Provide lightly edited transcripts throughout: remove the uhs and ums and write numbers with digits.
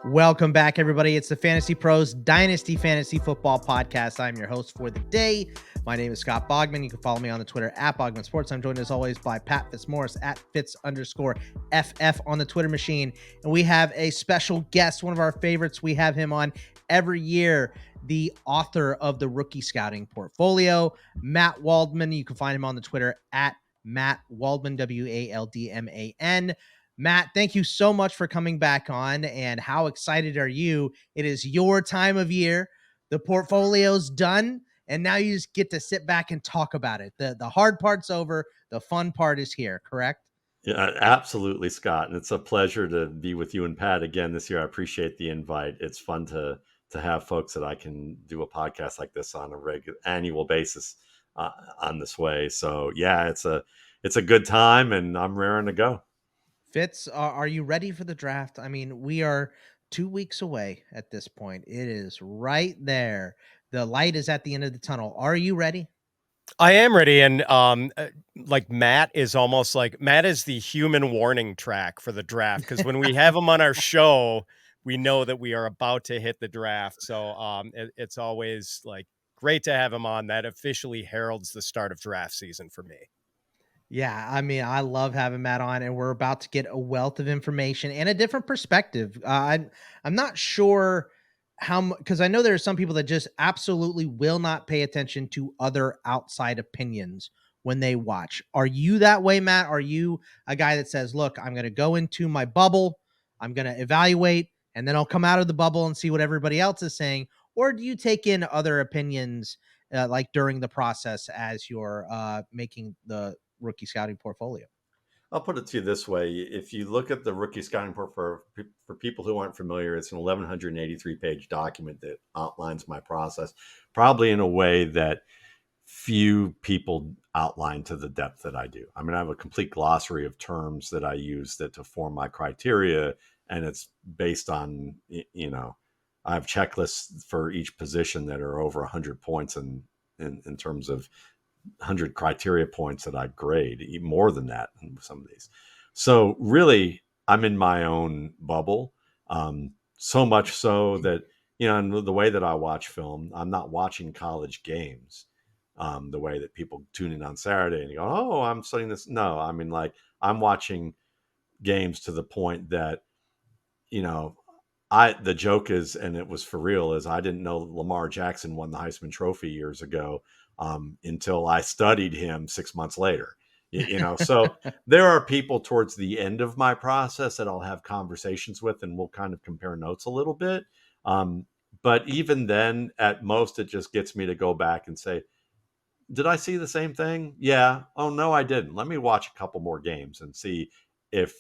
Welcome back, everybody. It's the Fantasy Pros Dynasty Fantasy Football Podcast. I'm your host for the day. My name is Scott Bogman. You can follow me on the Twitter at Bogman Sports. I'm joined as always by Pat Fitzmaurice at Fitz_FF on the Twitter machine. And we have a special guest, one of our favorites. We have him on every year, the author of the Rookie Scouting Portfolio, Matt Waldman. You can find him on the Twitter at Matt Waldman, Waldman. Matt, thank you so much for coming back on. And how excited are you? It is your time of year. The portfolio's done, and now you just get to sit back and talk about it. The hard part's over. The fun part is here, correct? Yeah, absolutely, Scott. And it's a pleasure to be with you and Pat again this year. I appreciate the invite. It's fun to have folks that I can do a podcast like this on a regular annual basis on this way. So yeah, it's a good time, and I'm raring to go. Fitz, are you ready for the draft? I mean, we are 2 weeks away at this point. It is right there. The light is at the end of the tunnel. Are you ready? I am ready. And like Matt is almost like Matt is the human warning track for the draft, because when we have him on our show, we know that we are about to hit the draft. So it's always like great to have him on. That officially heralds the start of draft season for me. Yeah, I mean, I love having Matt on, and we're about to get a wealth of information and a different perspective. I'm not sure how, because I know there are some people that just absolutely will not pay attention to other outside opinions when they watch. Are you that way, Matt? Are you a guy that says, "Look, I'm going to go into my bubble, I'm going to evaluate, and then I'll come out of the bubble and see what everybody else is saying"? Or do you take in other opinions, like during the process as you're making the rookie scouting portfolio? I'll put it to you this way. If you look at the rookie scouting report for people who aren't familiar, it's an 1,183 page document that outlines my process, probably in a way that few people outline to the depth that I do. I mean, I have a complete glossary of terms that I use to form my criteria, and it's based on, I have checklists for each position that are over 100 points in terms of 100 criteria points that I grade, even more than that in some of these. So really, I'm in my own bubble. So much so that, and the way that I watch film, I'm not watching college games the way that people tune in on Saturday and go, "Oh, I'm studying this." No, I mean, like, I'm watching games to the point that, the joke is, and it was for real, is I didn't know Lamar Jackson won the Heisman Trophy years ago until I studied him 6 months later. So there are people towards the end of my process that I'll have conversations with, and we'll kind of compare notes a little bit. But even then, at most, it just gets me to go back and say, did I see the same thing? Yeah. Oh, no, I didn't. Let me watch a couple more games and see if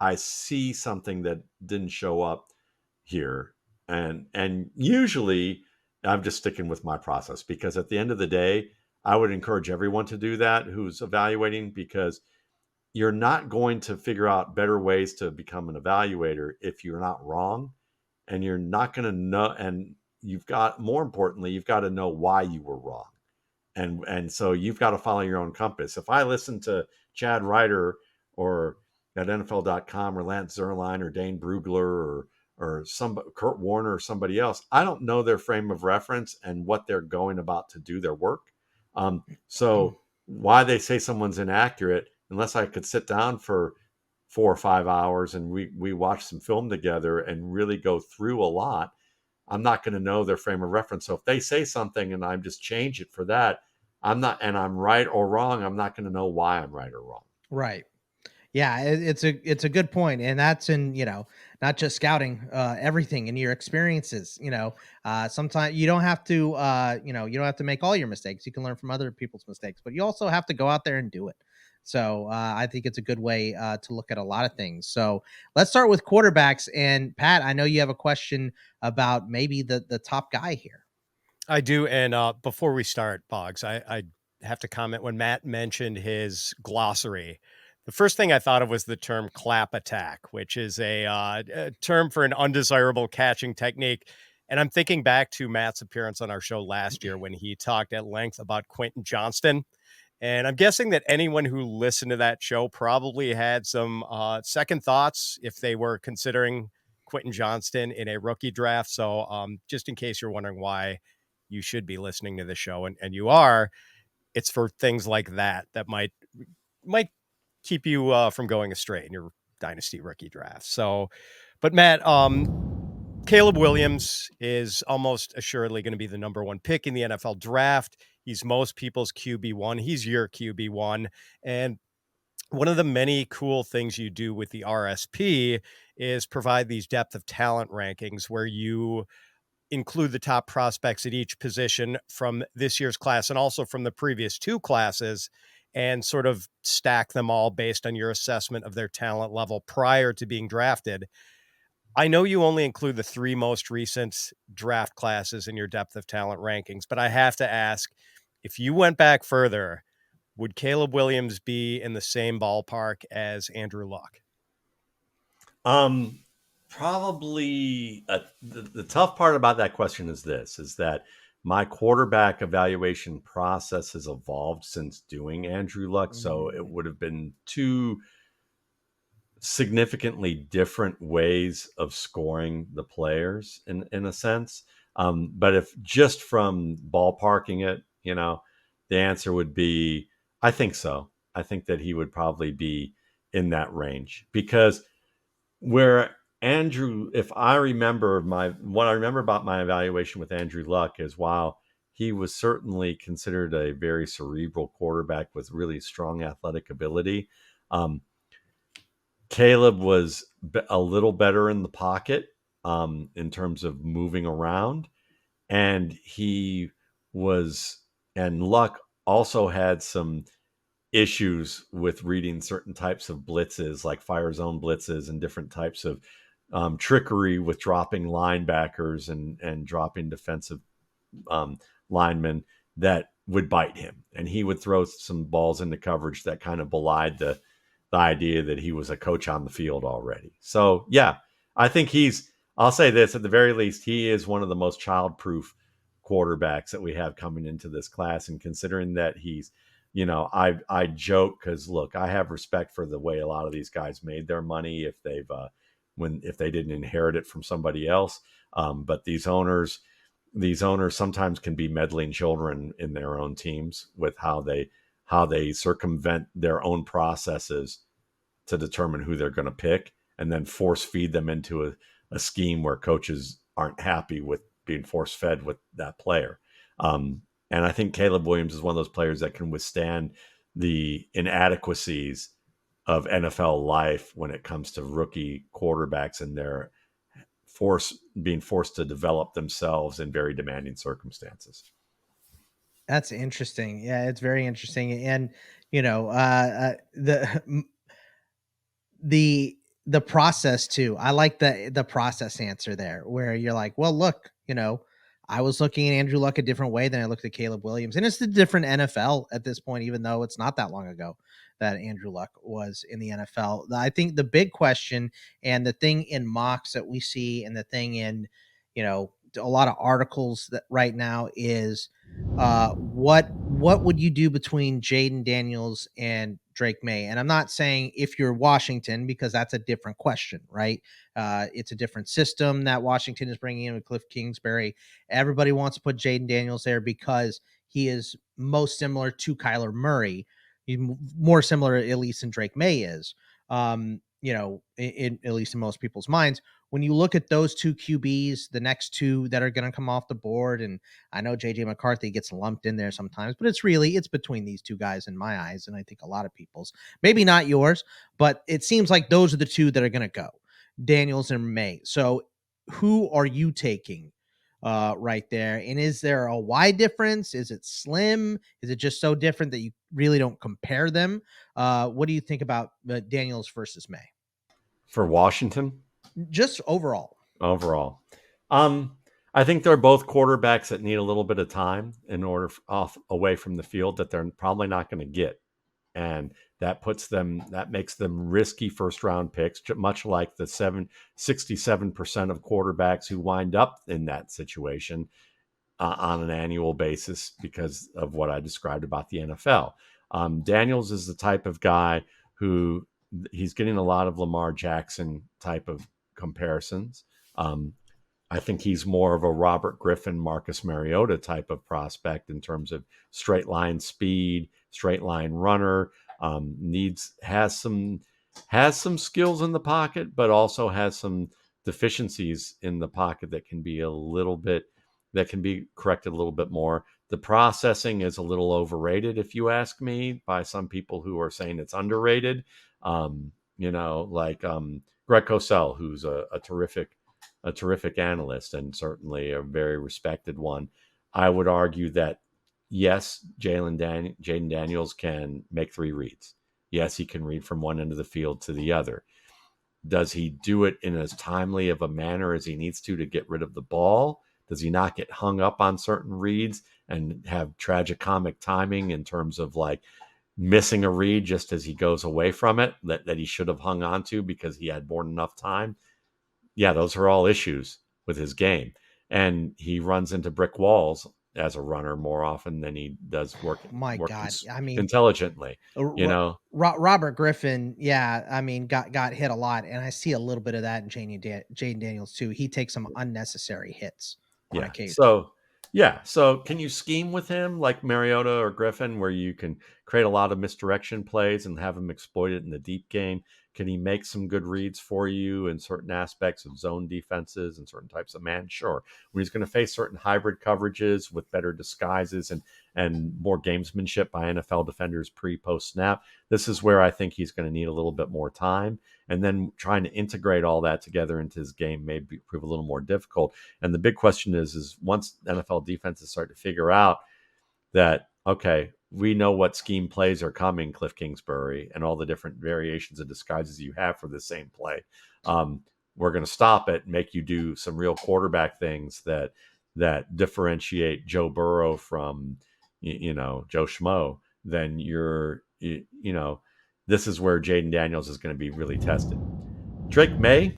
I see something that didn't show up here. And usually I'm just sticking with my process, because at the end of the day, I would encourage everyone to do that who's evaluating, because you're not going to figure out better ways to become an evaluator if you're not wrong. And you're not going to know. And more importantly, you've got to know why you were wrong. And so you've got to follow your own compass. If I listen to Chad Ryder or at NFL.com or Lance Zierlein or Dane Brugler or Kurt Warner or somebody else, I don't know their frame of reference and what they're going about to do their work. So why they say someone's inaccurate, unless I could sit down for 4 or 5 hours and we watch some film together and really go through a lot, I'm not going to know their frame of reference. So if they say something and I just change it for that, and I'm right or wrong, I'm not going to know why I'm right or wrong. Right. Yeah, it's a good point, and that's in, not just scouting, everything in your experiences. Sometimes you don't have to you don't have to make all your mistakes. You can learn from other people's mistakes, but you also have to go out there and do it. So I think it's a good way to look at a lot of things. So let's start with quarterbacks. And Pat, I know you have a question about maybe the top guy here. I do. And before we start, Boggs, I have to comment when Matt mentioned his glossary. The first thing I thought of was the term clap attack, which is a term for an undesirable catching technique. And I'm thinking back to Matt's appearance on our show last year when he talked at length about Quentin Johnston. And I'm guessing that anyone who listened to that show probably had some second thoughts if they were considering Quentin Johnston in a rookie draft. So just in case you're wondering why you should be listening to the show, and you are, it's for things like that might keep you from going astray in your dynasty rookie draft. So, but Matt, Caleb Williams is almost assuredly going to be the number one pick in the NFL draft. He's most people's QB1. He's your QB1. And one of the many cool things you do with the RSP is provide these depth of talent rankings where you include the top prospects at each position from this year's class and also from the previous two classes, and sort of stack them all based on your assessment of their talent level prior to being drafted. I know you only include the three most recent draft classes in your depth of talent rankings, but I have to ask, if you went back further, would Caleb Williams be in the same ballpark as Andrew Luck? Probably the tough part about that question is that my quarterback evaluation process has evolved since doing Andrew Luck. So it would have been two significantly different ways of scoring the players in a sense. But if just from ballparking it, the answer would be, I think so. I think that he would probably be in that range, because where Andrew, if I remember what I remember about my evaluation with Andrew Luck is, while he was certainly considered a very cerebral quarterback with really strong athletic ability, Caleb was a little better in the pocket in terms of moving around, and Luck also had some issues with reading certain types of blitzes, like fire zone blitzes, and different types of trickery with dropping linebackers and dropping defensive linemen that would bite him. And he would throw some balls into coverage that kind of belied the idea that he was a coach on the field already. So, yeah, I think I'll say this, at the very least, he is one of the most child-proof quarterbacks that we have coming into this class. And considering that he's, I joke because, look, I have respect for the way a lot of these guys made their money if they didn't inherit it from somebody else. But these owners sometimes can be meddling children in their own teams with how they circumvent their own processes to determine who they're going to pick, and then force feed them into a scheme where coaches aren't happy with being force fed with that player. And I think Caleb Williams is one of those players that can withstand the inadequacies of NFL life when it comes to rookie quarterbacks and their being forced to develop themselves in very demanding circumstances. That's interesting. Yeah, it's very interesting. And, the process too. I like the process answer there, where you're like, well, look, I was looking at Andrew Luck a different way than I looked at Caleb Williams. And it's the different NFL at this point, even though it's not that long ago that Andrew Luck was in the NFL. I think the big question, and the thing in mocks that we see, and the thing in, a lot of articles that right now is, what would you do between Jayden Daniels and Drake Maye? And I'm not saying if you're Washington, because that's a different question, right? It's a different system that Washington is bringing in with Cliff Kingsbury. Everybody wants to put Jayden Daniels there because he is most similar to Kyler Murray. He's more similar, at least, than Drake Maye is, at least in most people's minds. When you look at those two QBs, the next two that are going to come off the board, and I know JJ McCarthy gets lumped in there sometimes, but it's between these two guys in my eyes, and I think a lot of people's, maybe not yours, but it seems like those are the two that are going to go, Daniels and Maye. So who are you taking right there? And is there a wide difference? Is it slim? Is it just so different that you really don't compare them? What do you think about Daniels versus Maye? For Washington? Just overall. I think they're both quarterbacks that need a little bit of time in order away from the field that they're probably not going to get. And that makes them risky first round picks, much like the 67% of quarterbacks who wind up in that situation on an annual basis because of what I described about the NFL. Daniels is the type of guy who he's getting a lot of Lamar Jackson type of comparisons. I think he's more of a Robert Griffin, Marcus Mariota type of prospect in terms of straight line speed, straight line runner. Has some skills in the pocket, but also has some deficiencies in the pocket that can be corrected a little bit more. The processing is a little overrated, if you ask me, by some people who are saying it's underrated. Like Greg Cosell, who's a terrific analyst and certainly a very respected one. I would argue that yes, Jayden Daniels can make 3 reads. Yes, he can read from one end of the field to the other. Does he do it in as timely of a manner as he needs to get rid of the ball? Does he not get hung up on certain reads and have tragicomic timing in terms of like missing a read just as he goes away from it that he should have hung on to because he had more than enough time? Yeah, those are all issues with his game. And he runs into brick walls as a runner more often than he does work intelligently. Robert Griffin, got hit a lot, and I see a little bit of that in Jayden Daniels too. He takes some unnecessary hits on occasion. So can you scheme with him like Mariota or Griffin, where you can create a lot of misdirection plays and have him exploit it in the deep game? Can he make some good reads for you in certain aspects of zone defenses and certain types of man? Sure. When he's going to face certain hybrid coverages with better disguises and more gamesmanship by NFL defenders pre-post snap, this is where I think he's going to need a little bit more time. And then trying to integrate all that together into his game may prove a little more difficult. And the big question is once NFL defenses start to figure out that, okay, we know what scheme plays are coming, Cliff Kingsbury, and all the different variations of disguises you have for the same play. We're going to stop it and make you do some real quarterback things that differentiate Joe Burrow from, Joe Schmo. Then this is where Jayden Daniels is going to be really tested. Drake Maye,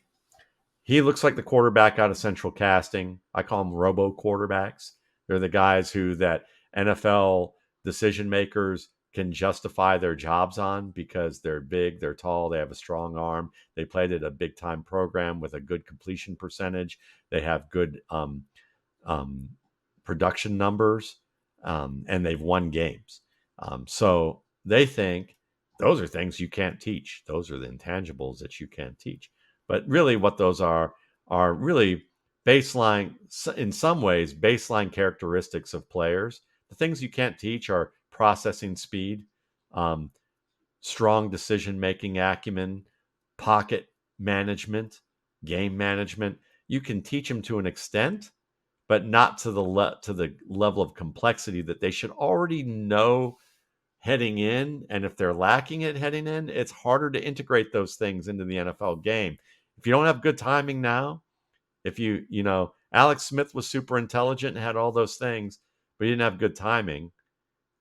he looks like the quarterback out of Central Casting. I call them robo quarterbacks. They're the guys who that NFL decision makers can justify their jobs on because they're big, they're tall, they have a strong arm. They played at a big time program with a good completion percentage. They have good production numbers, and they've won games. So they think those are things you can't teach. Those are the intangibles that you can't teach. But really what those are really baseline, in some ways, baseline characteristics of players. The things you can't teach are processing speed, strong decision-making acumen, pocket management, game management. You can teach them to an extent, but not to the level of complexity that they should already know heading in. And if they're lacking it heading in, it's harder to integrate those things into the NFL game. If you don't have good timing now, if Alex Smith was super intelligent and had all those things, but he didn't have good timing,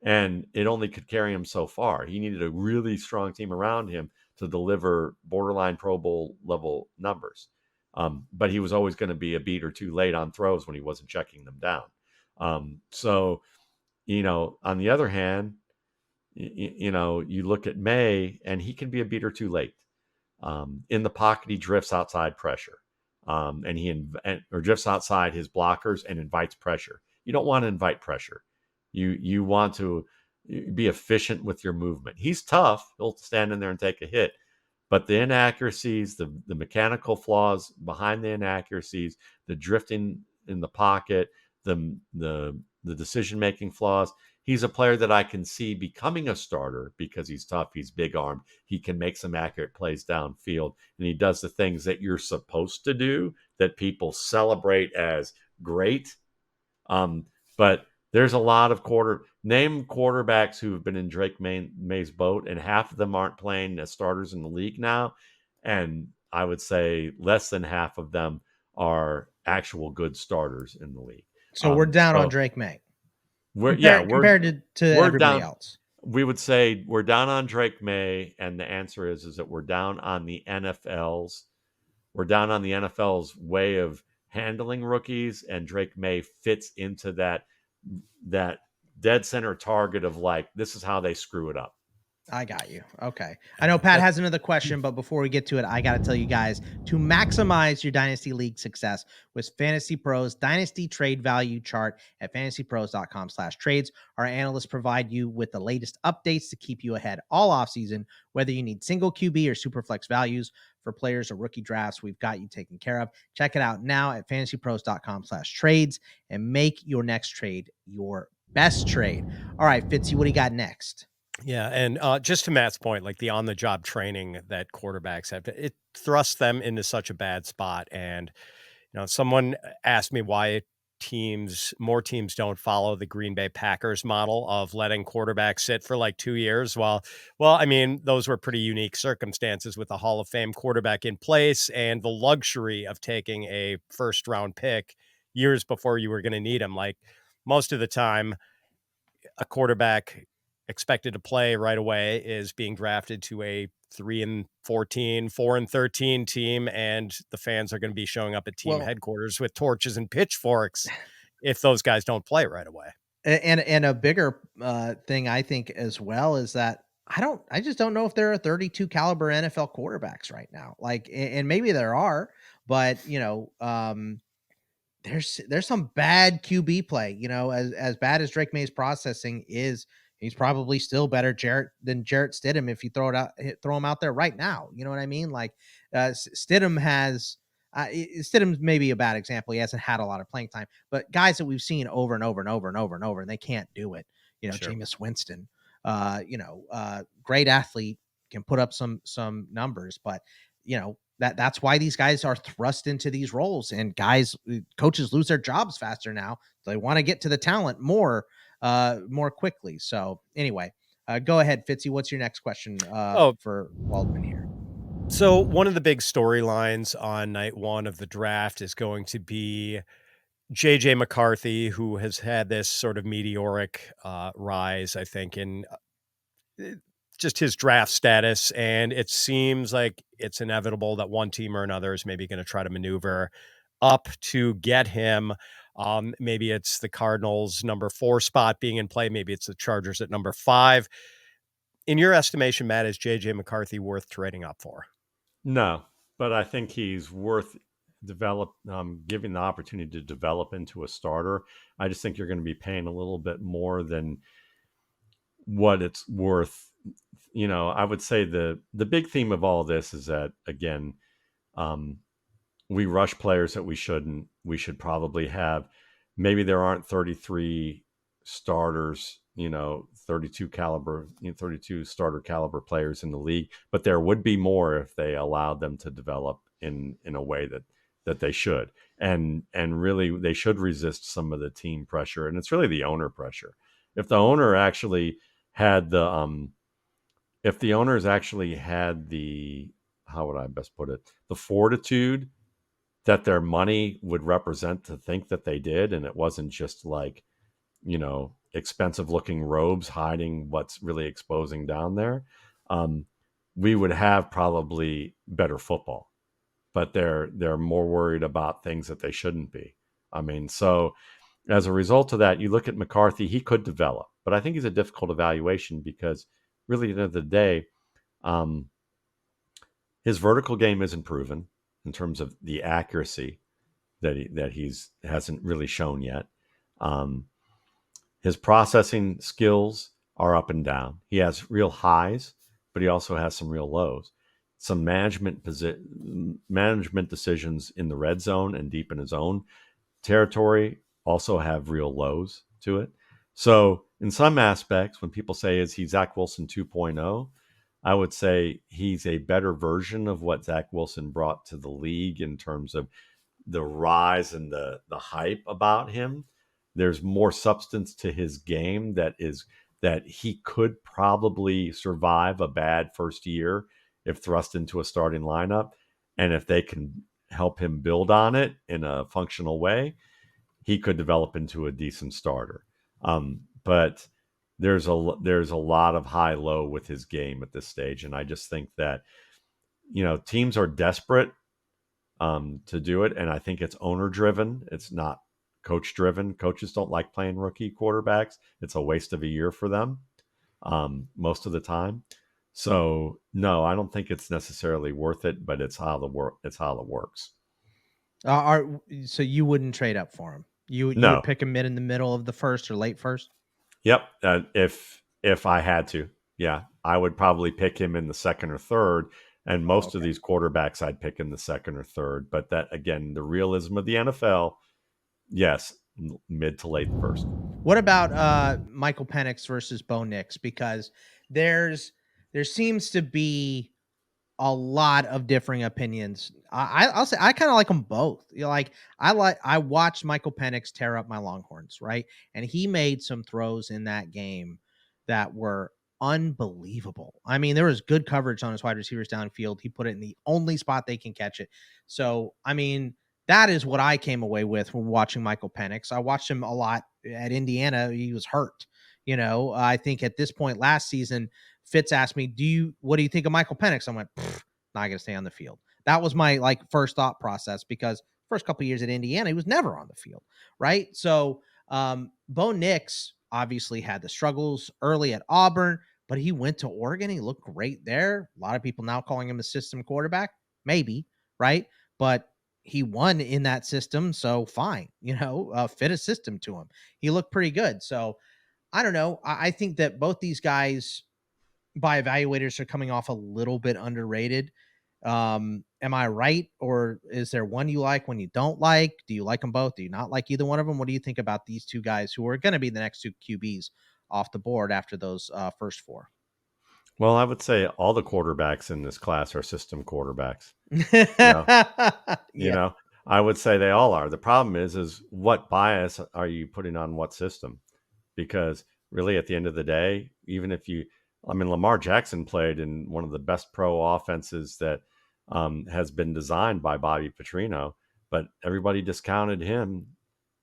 and it only could carry him so far. He needed a really strong team around him to deliver borderline Pro Bowl level numbers. But he was always going to be a beat or two late on throws when he wasn't checking them down. On the other hand, you look at Maye, and he can be a beat or two late. In the pocket, he drifts outside pressure, or drifts outside his blockers and invites pressure. You don't want to invite pressure. You want to be efficient with your movement. He's tough. He'll stand in there and take a hit. But the inaccuracies, the mechanical flaws behind the inaccuracies, the drifting in the pocket, the decision-making flaws, he's a player that I can see becoming a starter because he's tough, he's big-armed, he can make some accurate plays downfield, and he does the things that you're supposed to do that people celebrate as great. But there's a lot of quarterbacks who have been in Drake Maye's boat, and half of them aren't playing as starters in the league now. And I would say less than half of them are actual good starters in the league. So we're down on Drake Maye. Compared to everybody else. We would say we're down on Drake Maye, and the answer is that we're down on the NFL's way of handling rookies, and Drake Maye fits into that dead center target of like, this is how they screw it up. I got you. Okay. I know Pat has another question, but before we get to it, I got to tell you guys to maximize your Dynasty League success with Fantasy Pros Dynasty Trade Value Chart at fantasypros.com/trades. Our analysts provide you with the latest updates to keep you ahead all offseason, whether you need single QB or super flex values for players or rookie drafts. We've got you taken care of. Check it out now at fantasypros.com/trades and make your next trade your best trade. All right, Fitzy, what do you got next? Yeah, and just to Matt's point, like the on-the-job training that quarterbacks have, it thrusts them into such a bad spot. And someone asked me why more teams don't follow the Green Bay Packers model of letting quarterbacks sit for like 2 years. Well, I mean, those were pretty unique circumstances with a Hall of Fame quarterback in place and the luxury of taking a first-round pick years before you were going to need him. Like most of the time, a quarterback expected to play right away is being drafted to a 3-14, 4-13 team, and the fans are going to be showing up at team headquarters with torches and pitchforks if those guys don't play right away. And a bigger thing I think as well is that I just don't know if there are 32 caliber NFL quarterbacks right now. Like, and maybe there are, but there's some bad QB play. As bad as Drake May's processing is, he's probably still better than Jarrett Stidham if you throw him out there right now. You know what I mean? Like, Stidham has. Stidham's maybe a bad example. He hasn't had a lot of playing time, but guys that we've seen over and over and over and over and over, and they can't do it. Sure. Jameis Winston, great athlete, can put up some numbers, but that's why these guys are thrust into these roles, and coaches lose their jobs faster now. So they want to get to the talent more quickly. So anyway, go ahead, Fitzy. What's your next question for Waldman here? So one of the big storylines on night one of the draft is going to be JJ McCarthy, who has had this sort of meteoric rise, I think, in just his draft status. And it seems like it's inevitable that one team or another is maybe going to try to maneuver up to get him. Maybe it's the Cardinals' number 4 spot being in play. Maybe it's the Chargers at number 5. In your estimation, Matt, is JJ McCarthy worth trading up for? No, but I think he's worth giving the opportunity to develop into a starter. I just think you're going to be paying a little bit more than what it's worth. I would say the big theme of all this is that, again, we rush players that we shouldn't. We should probably have, maybe there aren't 33 starters, 32 caliber, 32 starter caliber players in the league, but there would be more if they allowed them to develop in a way that they should. And really they should resist some of the team pressure. And it's really the owner pressure. If the owner actually had the, how would I best put it? The fortitude that their money would represent to think that they did. And it wasn't just like, expensive looking robes hiding what's really exposing down there. We would have probably better football, but they're more worried about things that they shouldn't be. I mean, so as a result of that, you look at McCarthy, he could develop, but I think he's a difficult evaluation because really at the end of the day, his vertical game isn't proven in terms of the accuracy that he's hasn't really shown yet. His processing skills are up and down. He has real highs, but he also has some real lows. Some management decisions in the red zone and deep in his own territory also have real lows to it. So in some aspects, when people say, is he Zach Wilson 2.0? I would say he's a better version of what Zach Wilson brought to the league in terms of the rise and the hype about him. There's more substance to his game that he could probably survive a bad first year if thrust into a starting lineup. And if they can help him build on it in a functional way, he could develop into a decent starter. But there's a lot of high-low with his game at this stage. And I just think that, teams are desperate to do it. And I think it's owner-driven. It's not coach-driven. Coaches don't like playing rookie quarterbacks. It's a waste of a year for them most of the time. So no, I don't think it's necessarily worth it, but it's how it works. So you wouldn't trade up for him. You No. would pick him in the middle of the first or late first. Yep. If I had to, yeah, I would probably pick him in the second or third. And most of these quarterbacks I'd pick in the second or third. But that, again, the realism of the NFL, yes, mid to late first. What about Michael Penix versus Bo Nix? Because there seems to be a lot of differing opinions. I'll say I kind of like them both. I watched Michael Penix tear up my Longhorns, right? And he made some throws in that game that were unbelievable. I mean, there was good coverage on his wide receivers downfield. He put it in the only spot they can catch it. So, I mean, that is what I came away with when watching Michael Penix. I watched him a lot at Indiana. He was hurt. I think at this point last season, Fitz asked me, what do you think of Michael Penix? I went, not going to stay on the field. That was my first thought process, because first couple of years at Indiana, he was never on the field. Right. So, Bo Nix obviously had the struggles early at Auburn, but he went to Oregon. He looked great there. A lot of people now calling him a system quarterback, maybe. Right. But he won in that system. So fine, fit a system to him. He looked pretty good. So I don't know. I think that both these guys by evaluators are coming off a little bit underrated. Am I right? Or is there one you like, one you don't like? Do you like them both? Do you not like either one of them? What do you think about these two guys who are going to be the next two QBs off the board after those first four? Well, I would say all the quarterbacks in this class are system quarterbacks. Yeah. I would say they all are. The problem is what bias are you putting on what system? Because really, at the end of the day, Lamar Jackson played in one of the best pro offenses that has been designed by Bobby Petrino, but everybody discounted him.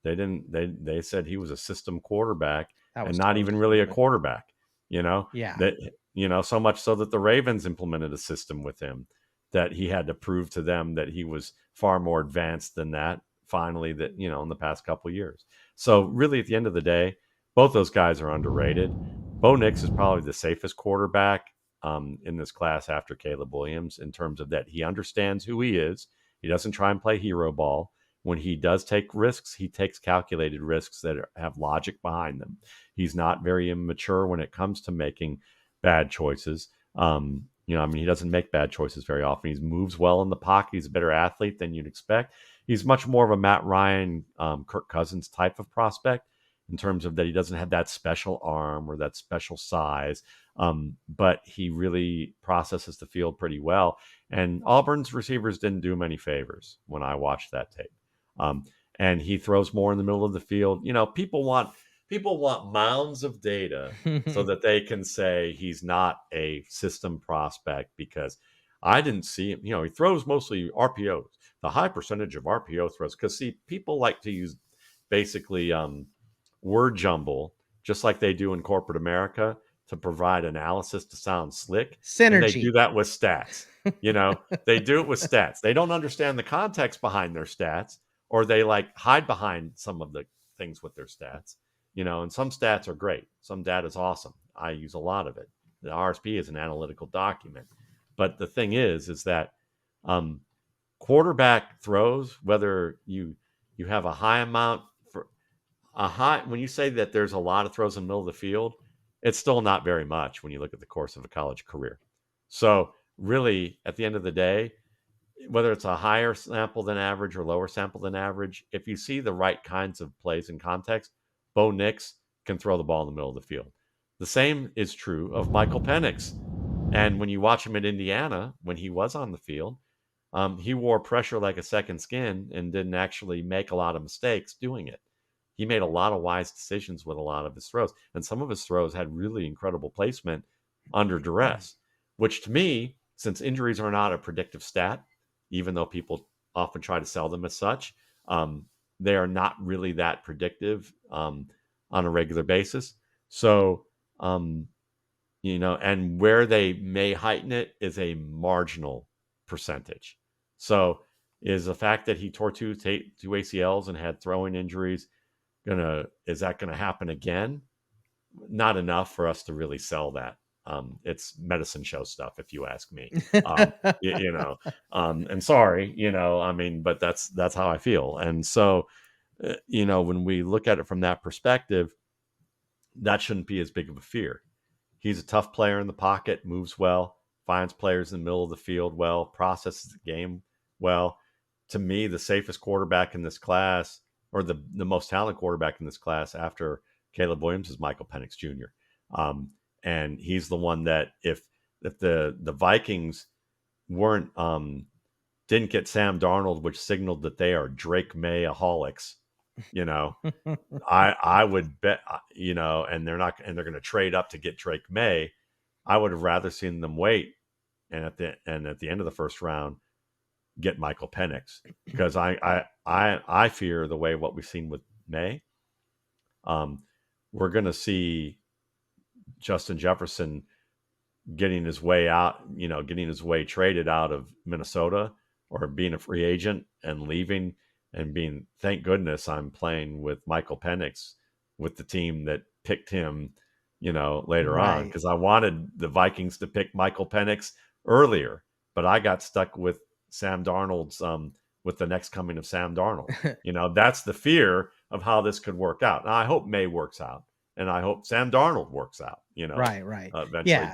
They said he was a system quarterback and not even really a quarterback. Yeah. So much so that the Ravens implemented a system with him that he had to prove to them that he was far more advanced than that. Finally, in the past couple of years. So really, at the end of the day, both those guys are underrated. Bo Nix is probably the safest quarterback in this class after Caleb Williams, in terms of that he understands who he is. He doesn't try and play hero ball. When he does take risks, he takes calculated risks that have logic behind them. He's not very immature when it comes to making bad choices. He doesn't make bad choices very often. He moves well in the pocket. He's a better athlete than you'd expect. He's much more of a Matt Ryan, Kirk Cousins type of prospect, in terms of that he doesn't have that special arm or that special size, but he really processes the field pretty well. And Auburn's receivers didn't do him any favors when I watched that tape. And he throws more in the middle of the field. People want mounds of data so that they can say he's not a system prospect, because I didn't see him. He throws mostly RPOs, the high percentage of RPO throws, because people like to use basically word jumble, just like they do in corporate America, to provide analysis to sound slick. Synergy. And they do that with stats. They do it with stats. They don't understand the context behind their stats, or they hide behind some of the things with their stats. And some stats are great. Some data is awesome. I use a lot of it. The RSP is an analytical document. But the thing is that quarterback throws, whether you have a high amount when you say that there's a lot of throws in the middle of the field, it's still not very much when you look at the course of a college career. So really, at the end of the day, whether it's a higher sample than average or lower sample than average, if you see the right kinds of plays in context, Bo Nix can throw the ball in the middle of the field. The same is true of Michael Penix. And when you watch him at Indiana, when he was on the field, he wore pressure like a second skin and didn't actually make a lot of mistakes doing it. He made a lot of wise decisions with a lot of his throws. And some of his throws had really incredible placement under duress, which to me, since injuries are not a predictive stat, even though people often try to sell them as such, they are not really that predictive on a regular basis. So, and where they may heighten it is a marginal percentage. So is the fact that he tore two ACLs and had throwing injuries, is that going to happen again? Not enough for us to really sell that it's medicine show stuff, if you ask me. And sorry, I mean, but that's how I feel. And so, when we look at it from that perspective, that shouldn't be as big of a fear. He's a tough player in the pocket, moves well, finds players in the middle of the field well, processes the game well. To me, the safest quarterback in this class, or the most talented quarterback in this class after Caleb Williams, is Michael Penix Jr. And he's the one that if the Vikings didn't get Sam Darnold, which signaled that they are Drake May-aholics, I would bet, and they're going to trade up to get Drake May. I would have rather seen them wait and at the end of the first round get Michael Penix, because I fear the way what we've seen with Maye. We're going to see Justin Jefferson getting his way out, getting his way traded out of Minnesota, or being a free agent and leaving and being, thank goodness I'm playing with Michael Penix with the team that picked him, later on, because I wanted the Vikings to pick Michael Penix earlier, but I got stuck with Sam Darnold's, with the next coming of Sam Darnold. That's the fear of how this could work out. Now, I hope Maye works out, and I hope Sam Darnold works out, right. Eventually. Yeah.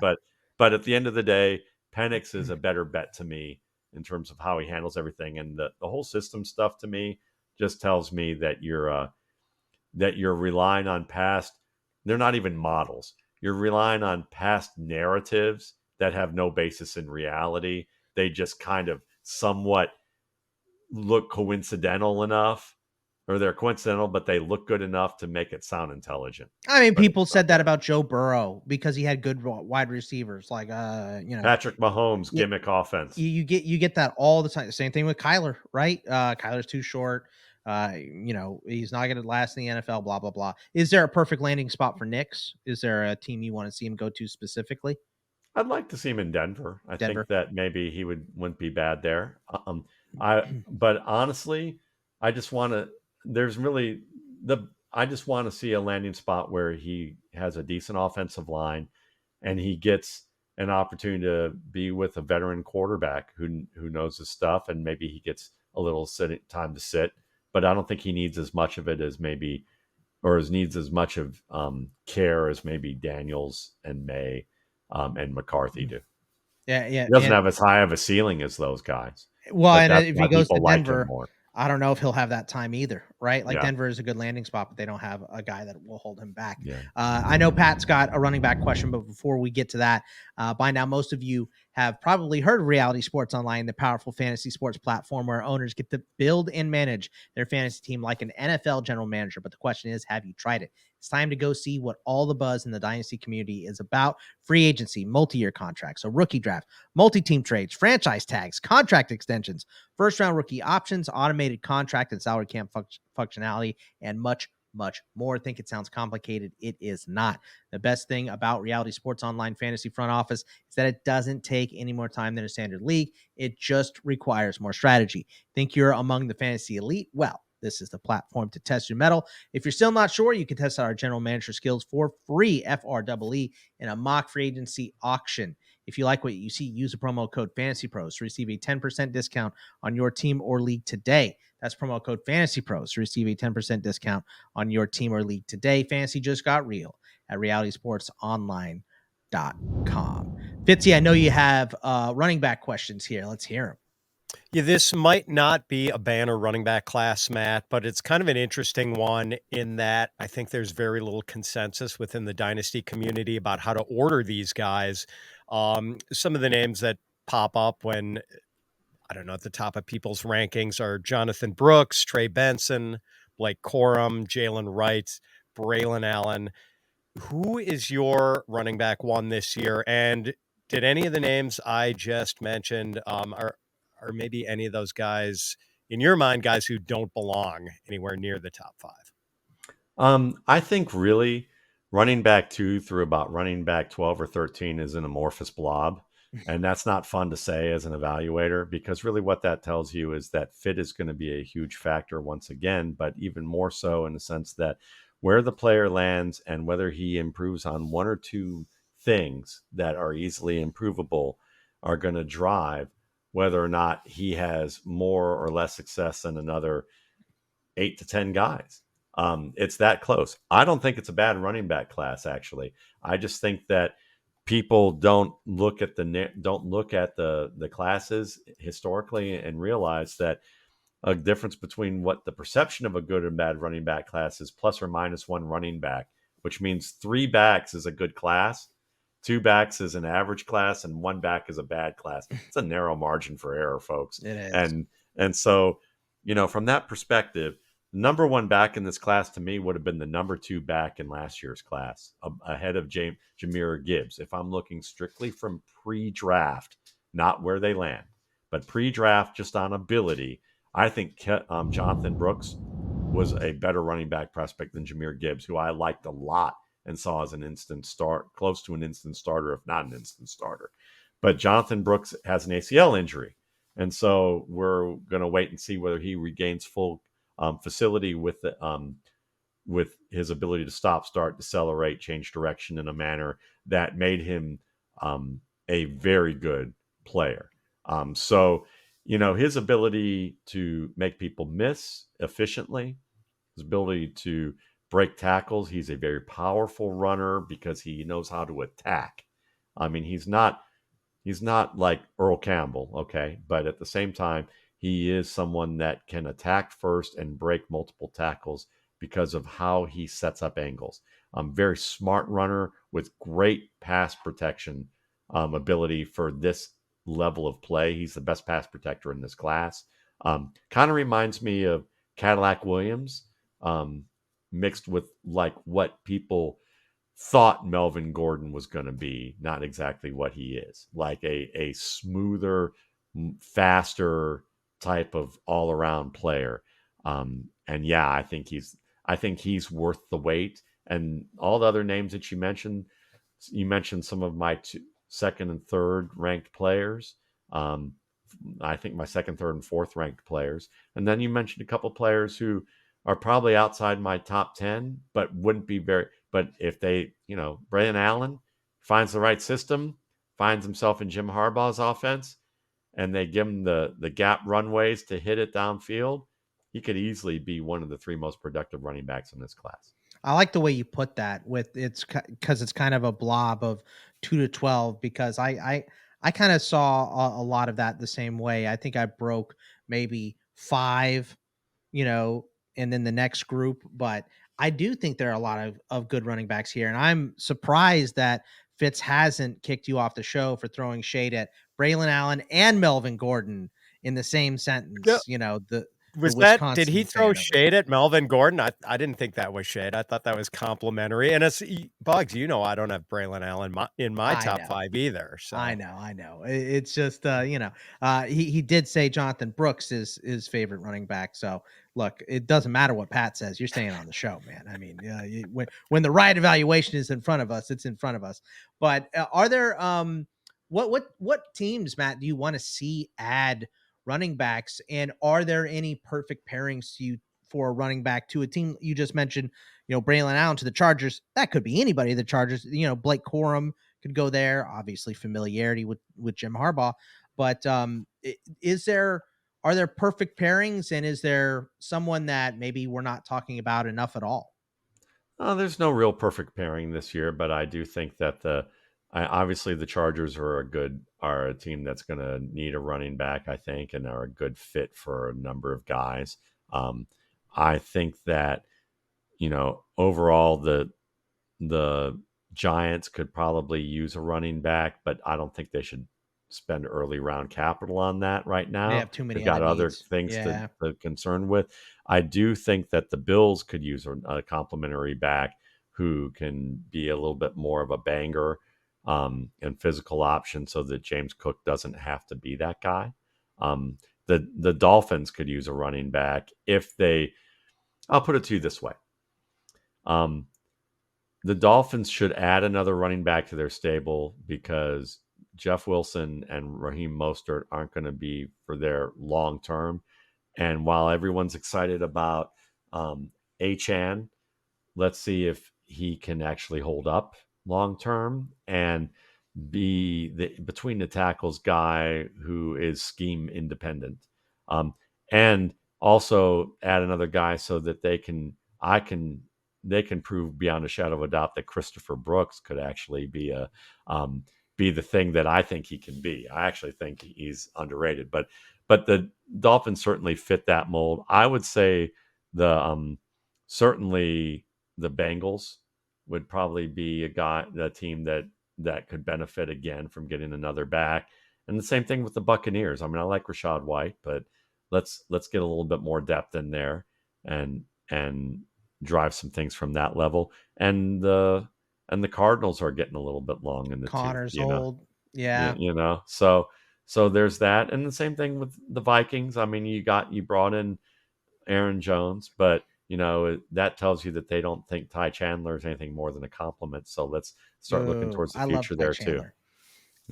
But at the end of the day, Penix is a better bet to me in terms of how he handles everything. And the whole system stuff, to me, just tells me that you're relying on past, they're not even models. You're relying on past narratives that have no basis in reality. They just kind of somewhat look coincidental enough, or they're coincidental, but they look good enough to make it sound intelligent. I mean, people said that about Joe Burrow because he had good wide receivers, like Patrick Mahomes gimmick offense. You get that all the time. Same thing with Kyler, right? Kyler's too short. He's not going to last in the NFL. Blah blah blah. Is there a perfect landing spot for Knicks? Is there a team you want to see him go to specifically? I'd like to see him in Denver. I think that maybe he wouldn't be bad there. But honestly, I just want to. I just want to see a landing spot where he has a decent offensive line, and he gets an opportunity to be with a veteran quarterback who knows his stuff, and maybe he gets a little time to sit. But I don't think he needs as much of it as maybe, or needs as much of care as maybe Daniels and Maye and McCarthy do. Yeah. He doesn't have as high of a ceiling as those guys. Well, and if he goes to like Denver, I don't know if he'll have that time either, right? Like Denver is a good landing spot, but they don't have a guy that will hold him back. Yeah. I know Pat's got a running back question, but before we get to that, by now, most of you have probably heard of Reality Sports Online, the powerful fantasy sports platform where owners get to build and manage their fantasy team like an NFL general manager. But the question is, have you tried it? It's time to go see what all the buzz in the Dynasty community is about. Free agency, multi-year contracts, a rookie draft, multi-team trades, franchise tags, contract extensions, first-round rookie options, automated contract and salary camp functionality, and much more. Think it sounds complicated? It is not. The best thing about Reality Sports Online Fantasy Front Office is that it doesn't take any more time than a standard league. It just requires more strategy. Think you're among the fantasy elite? Well, this is the platform to test your mettle. If you're still not sure, you can test out our general manager skills for free, FREE, in a mock free agency auction. If you like what you see, use the promo code FANTASYPROS to receive a 10% discount on your team or league today. That's promo code FANTASYPROS to receive a 10% discount on your team or league today. Fantasy just got real at realitysportsonline.com. Fitzy, I know you have running back questions here. Let's hear them. Yeah, this might not be a banner running back class, Matt, but it's kind of an interesting one in that I think there's very little consensus within the Dynasty community about how to order these guys. Some of the names that pop up when, I don't know, at the top of people's rankings are Jonathan Brooks, Trey Benson, Blake Corum, Jalen Wright, Braylon Allen. Who is your running back one this year? And did any of the names I just mentioned are maybe any of those guys, in your mind, guys who don't belong anywhere near the top five? I think really running back 2 through about running back 12 or 13 is an amorphous blob. And that's not fun to say as an evaluator, because really what that tells you is that fit is going to be a huge factor once again, but even more so in the sense that where the player lands and whether he improves on one or two things that are easily improvable are going to drive whether or not he has more or less success than another 8 to 10 guys. It's that close. I don't think it's a bad running back class, actually. I just think that people don't look at the classes historically and realize that a difference between what the perception of a good and bad running back class is plus or minus one running back, which means 3 backs is a good class, 2 backs is an average class, and 1 back is a bad class. It's a narrow margin for error, folks. It is. And so, from that perspective, number 1 back in this class to me would have been the number 2 back in last year's class, ahead of Jahmyr Gibbs. If I'm looking strictly from pre-draft, not where they land, but pre-draft just on ability, I think Jonathan Brooks was a better running back prospect than Jahmyr Gibbs, who I liked a lot and saw as an instant start, close to an instant starter, if not an instant starter. But Jonathan Brooks has an ACL injury. And so we're going to wait and see whether he regains full facility with his ability to stop, start, decelerate, change direction in a manner that made him a very good player. So his ability to make people miss efficiently, his ability to break tackles. He's a very powerful runner because he knows how to attack. I mean, he's not like Earl Campbell, okay? But at the same time, he is someone that can attack first and break multiple tackles because of how he sets up angles. Very smart runner with great pass protection ability for this level of play. He's the best pass protector in this class. Kind of reminds me of Cadillac Williams, mixed with like what people thought Melvin Gordon was going to be, not exactly what he is. Like a smoother, faster type of all-around player. And yeah, I think he's worth the wait. And all the other names that you mentioned some of my second and third ranked players. I think my second, third, and fourth ranked players. And then you mentioned a couple players who are probably outside my top 10, but wouldn't be but if they, Braylon Allen finds the right system, finds himself in Jim Harbaugh's offense, and they give him the gap runways to hit it downfield, he could easily be one of the 3 most productive running backs in this class. I like the way you put that because it's kind of a blob of 2 to 12, because I kind of saw a lot of that the same way. I think I broke maybe 5, and then the next group, but I do think there are a lot of good running backs here. And I'm surprised that Fitz hasn't kicked you off the show for throwing shade at Braylon Allen and Melvin Gordon in the same sentence. Did he throw shade at Melvin Gordon? I didn't think that was shade. I thought that was complimentary. And it's Bugs, I don't have Braylon Allen in my top 5 either. So I know. It's just, he did say Jonathan Brooks is his favorite running back. So look, it doesn't matter what Pat says. You're staying on the show, man. I mean, when the right evaluation is in front of us, it's in front of us. But are there, what teams, Matt, do you want to see add running backs, and are there any perfect pairings for a running back to a team? You just mentioned, Braylon Allen to the Chargers. That could be anybody. The Chargers, Blake Corum could go there. Obviously, familiarity with Jim Harbaugh, but are there perfect pairings, and is there someone that maybe we're not talking about enough at all? There's no real perfect pairing this year, but I do think that obviously the Chargers are a team that's going to need a running back, I think, and are a good fit for a number of guys. I think that, overall the Giants could probably use a running back, but I don't think they should spend early round capital on that right now. They have too many. They've got other things to concern with. I do think that the Bills could use a complimentary back who can be a little bit more of a banger and physical option, so that James Cook doesn't have to be that guy. The Dolphins could use a running back I'll put it to you this way. The Dolphins should add another running back to their stable, because Jeff Wilson and Raheem Mostert aren't going to be for their long term. And while everyone's excited about Achane, let's see if he can actually hold up long term and be the between the tackles guy who is scheme independent, and also add another guy so that they can prove beyond a shadow of a doubt that Christopher Brooks could actually be the thing that I think he can be. I actually think he's underrated, but the Dolphins certainly fit that mold. I would say the certainly the Bengals would probably be a team that could benefit again from getting another back. And the same thing with the Buccaneers. I mean, I like Rashad White, but let's get a little bit more depth in there and drive some things from that level. And the Cardinals are getting a little bit long in the Connor's tooth, old. Yeah. So there's that. And the same thing with the Vikings. I mean, you brought in Aaron Jones, but that tells you that they don't think Ty Chandler is anything more than a compliment. So let's start looking towards the I love future Ty there Chandler. too.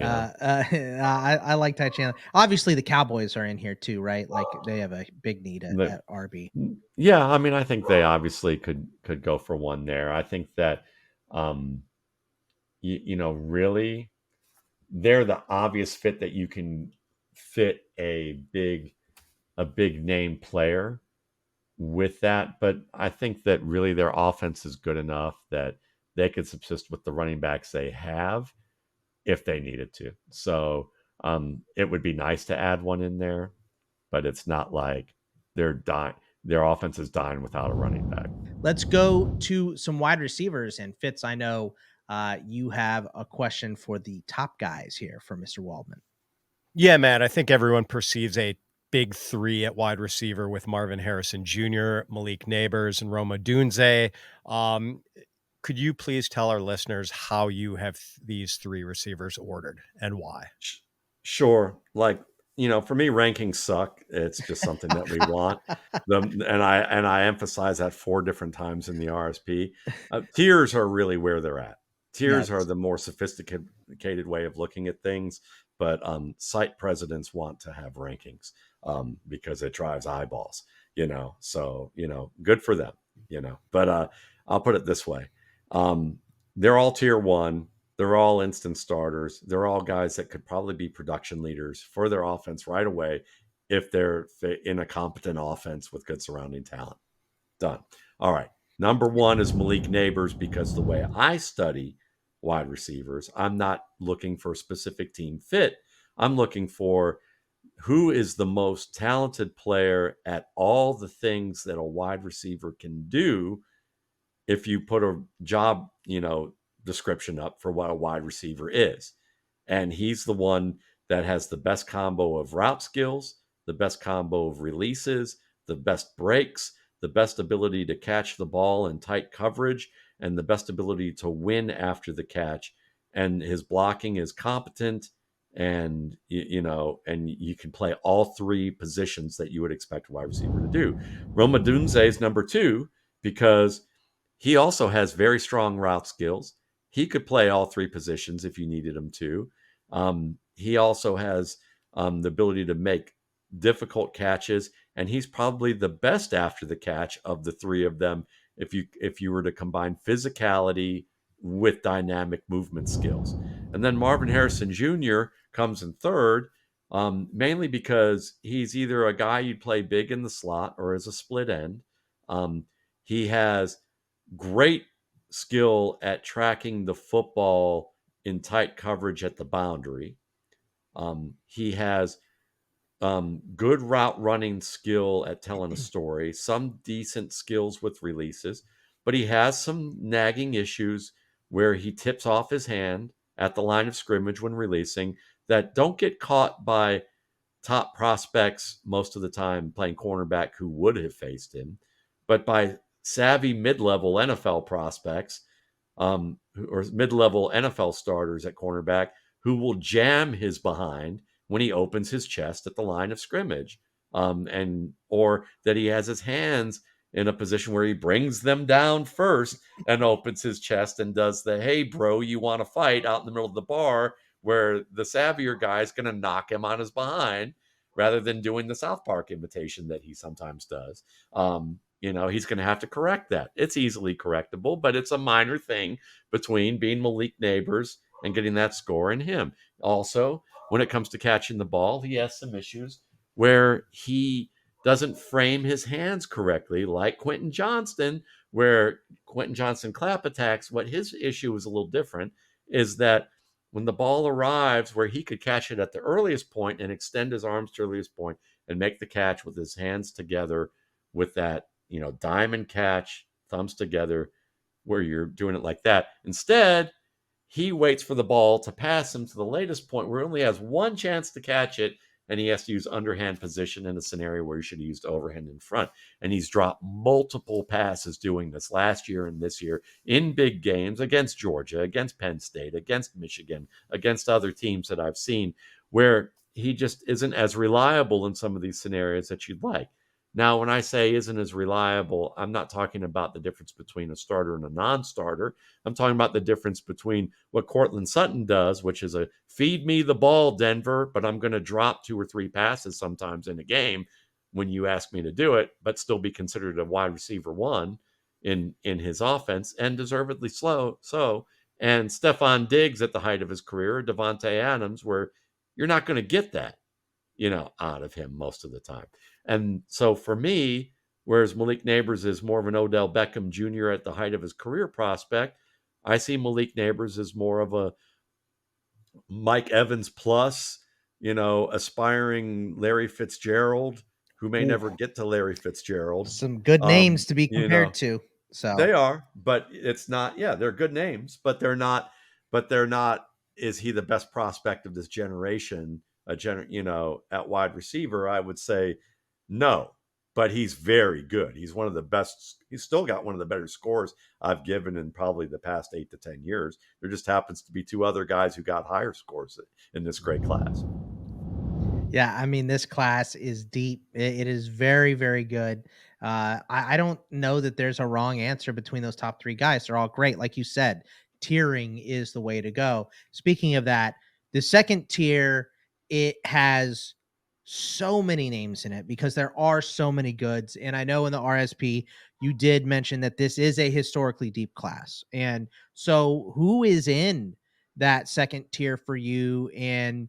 I like Ty Chandler. Obviously, the Cowboys are in here too, right? Like they have a big need at RB. Yeah, I mean, I think they obviously could go for one there. I think that, really, they're the obvious fit that you can fit a big name player with that. But I think that really their offense is good enough that they could subsist with the running backs they have if they needed to. So it would be nice to add one in there, but it's not like their offense is dying without a running back. Let's go to some wide receivers. And Fitz, I know you have a question for the top guys here for Mr. Waldman. Yeah, Matt, I think everyone perceives a big three at wide receiver with Marvin Harrison Jr., Malik Nabers, and Rome Odunze. Could you please tell our listeners how you have these three receivers ordered and why? Sure. Like, for me, rankings suck. It's just something that we want. And I emphasize that 4 different times in the RSP. Tiers are really where they're at. Tiers are the more sophisticated way of looking at things, but site presidents want to have rankings because it drives eyeballs. So good for them. But I'll put it this way: they're all tier 1. They're all instant starters. They're all guys that could probably be production leaders for their offense right away if they're in a competent offense with good surrounding talent. Done. All right. Number 1 is Malik Nabers, because the way I study wide receivers, I'm not looking for a specific team fit. I'm looking for who is the most talented player at all the things that a wide receiver can do if you put a job, description up for what a wide receiver is. And he's the one that has the best combo of route skills, the best combo of releases, the best breaks, the best ability to catch the ball in tight coverage, and the best ability to win after the catch. And his blocking is competent, and and you can play all 3 positions that you would expect a wide receiver to do. Rome Odunze is number 2 because he also has very strong route skills. He could play all 3 positions if you needed him to. He also has the ability to make difficult catches, and he's probably the best after the catch of the 3 of them if you were to combine physicality with dynamic movement skills. And then Marvin Harrison Jr. comes in third, mainly because he's either a guy you'd play big in the slot or as a split end. He has great skill at tracking the football in tight coverage at the boundary. He has good route running skill at telling a story, some decent skills with releases, but he has some nagging issues where he tips off his hand at the line of scrimmage when releasing that don't get caught by top prospects most of the time playing cornerback who would have faced him, but by savvy mid-level NFL prospects or mid-level NFL starters at cornerback who will jam his behind when he opens his chest at the line of scrimmage, or that he has his hands in a position where he brings them down first and opens his chest and does the, hey, bro, you want to fight out in the middle of the bar, where the savvier guy is going to knock him on his behind rather than doing the South Park imitation that he sometimes does. He's going to have to correct that. It's easily correctable, but it's a minor thing between being Malik Nabers and getting that score and him. Also, when it comes to catching the ball, he has some issues where he doesn't frame his hands correctly, like Quentin Johnston, where Quentin Johnston clap attacks. What his issue is a little different is that when the ball arrives where he could catch it at the earliest point and extend his arms to the earliest point and make the catch with his hands together with that, diamond catch, thumbs together, where you're doing it like that. Instead, he waits for the ball to pass him to the latest point where he only has one chance to catch it, and he has to use underhand position in a scenario where he should have used overhand in front. And he's dropped multiple passes doing this last year and this year in big games against Georgia, against Penn State, against Michigan, against other teams that I've seen, where he just isn't as reliable in some of these scenarios that you'd like. Now, when I say isn't as reliable, I'm not talking about the difference between a starter and a non-starter. I'm talking about the difference between what Cortland Sutton does, which is a feed me the ball, Denver, but I'm going to drop 2 or 3 passes sometimes in a game when you ask me to do it, but still be considered a wide receiver 1 in his offense, and deservedly so. And Stephon Diggs at the height of his career, Devontae Adams, where you're not going to get that, out of him most of the time. And so for me, whereas Malik Nabers is more of an Odell Beckham Jr. at the height of his career prospect, I see Malik Nabers as more of a Mike Evans plus, aspiring Larry Fitzgerald, who may never get to Larry Fitzgerald. Some good names to be compared to. So they are, but it's not. Yeah, they're good names, but they're not. Is he the best prospect of this generation? At wide receiver, I would say no, but he's very good. He's one of the best. He's still got one of the better scores I've given in probably the past 8 to 10 years. There just happens to be 2 other guys who got higher scores in this great class. Yeah, I mean, this class is deep. It is very, very good. I don't know that there's a wrong answer between those top 3 guys. They're all great. Like you said, tiering is the way to go. Speaking of that, the second tier, it has so many names in it because there are so many goods. And I know in the RSP, you did mention that this is a historically deep class. And so who is in that second tier for you? And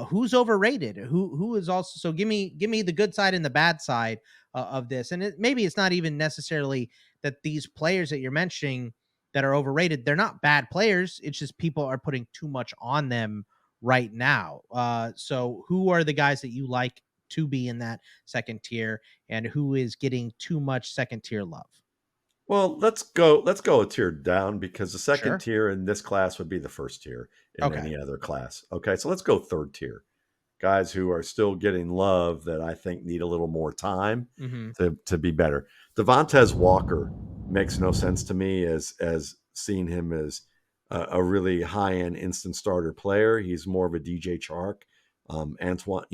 who's overrated? Who is also, so give me the good side and the bad side of this. And maybe it's not even necessarily that these players that you're mentioning that are overrated, they're not bad players. It's just people are putting too much on them right now. So who are the guys that you like to be in that second tier, and who is getting too much second tier love? Well, let's go a tier down, because the second Sure. tier in this class would be the first tier in Okay. any other class. Okay, so let's go third tier. Guys who are still getting love that I think need a little more time to be better. Devontez Walker makes no sense to me as seeing him as a really high-end instant starter player. He's more of a DJ Chark, Antoine,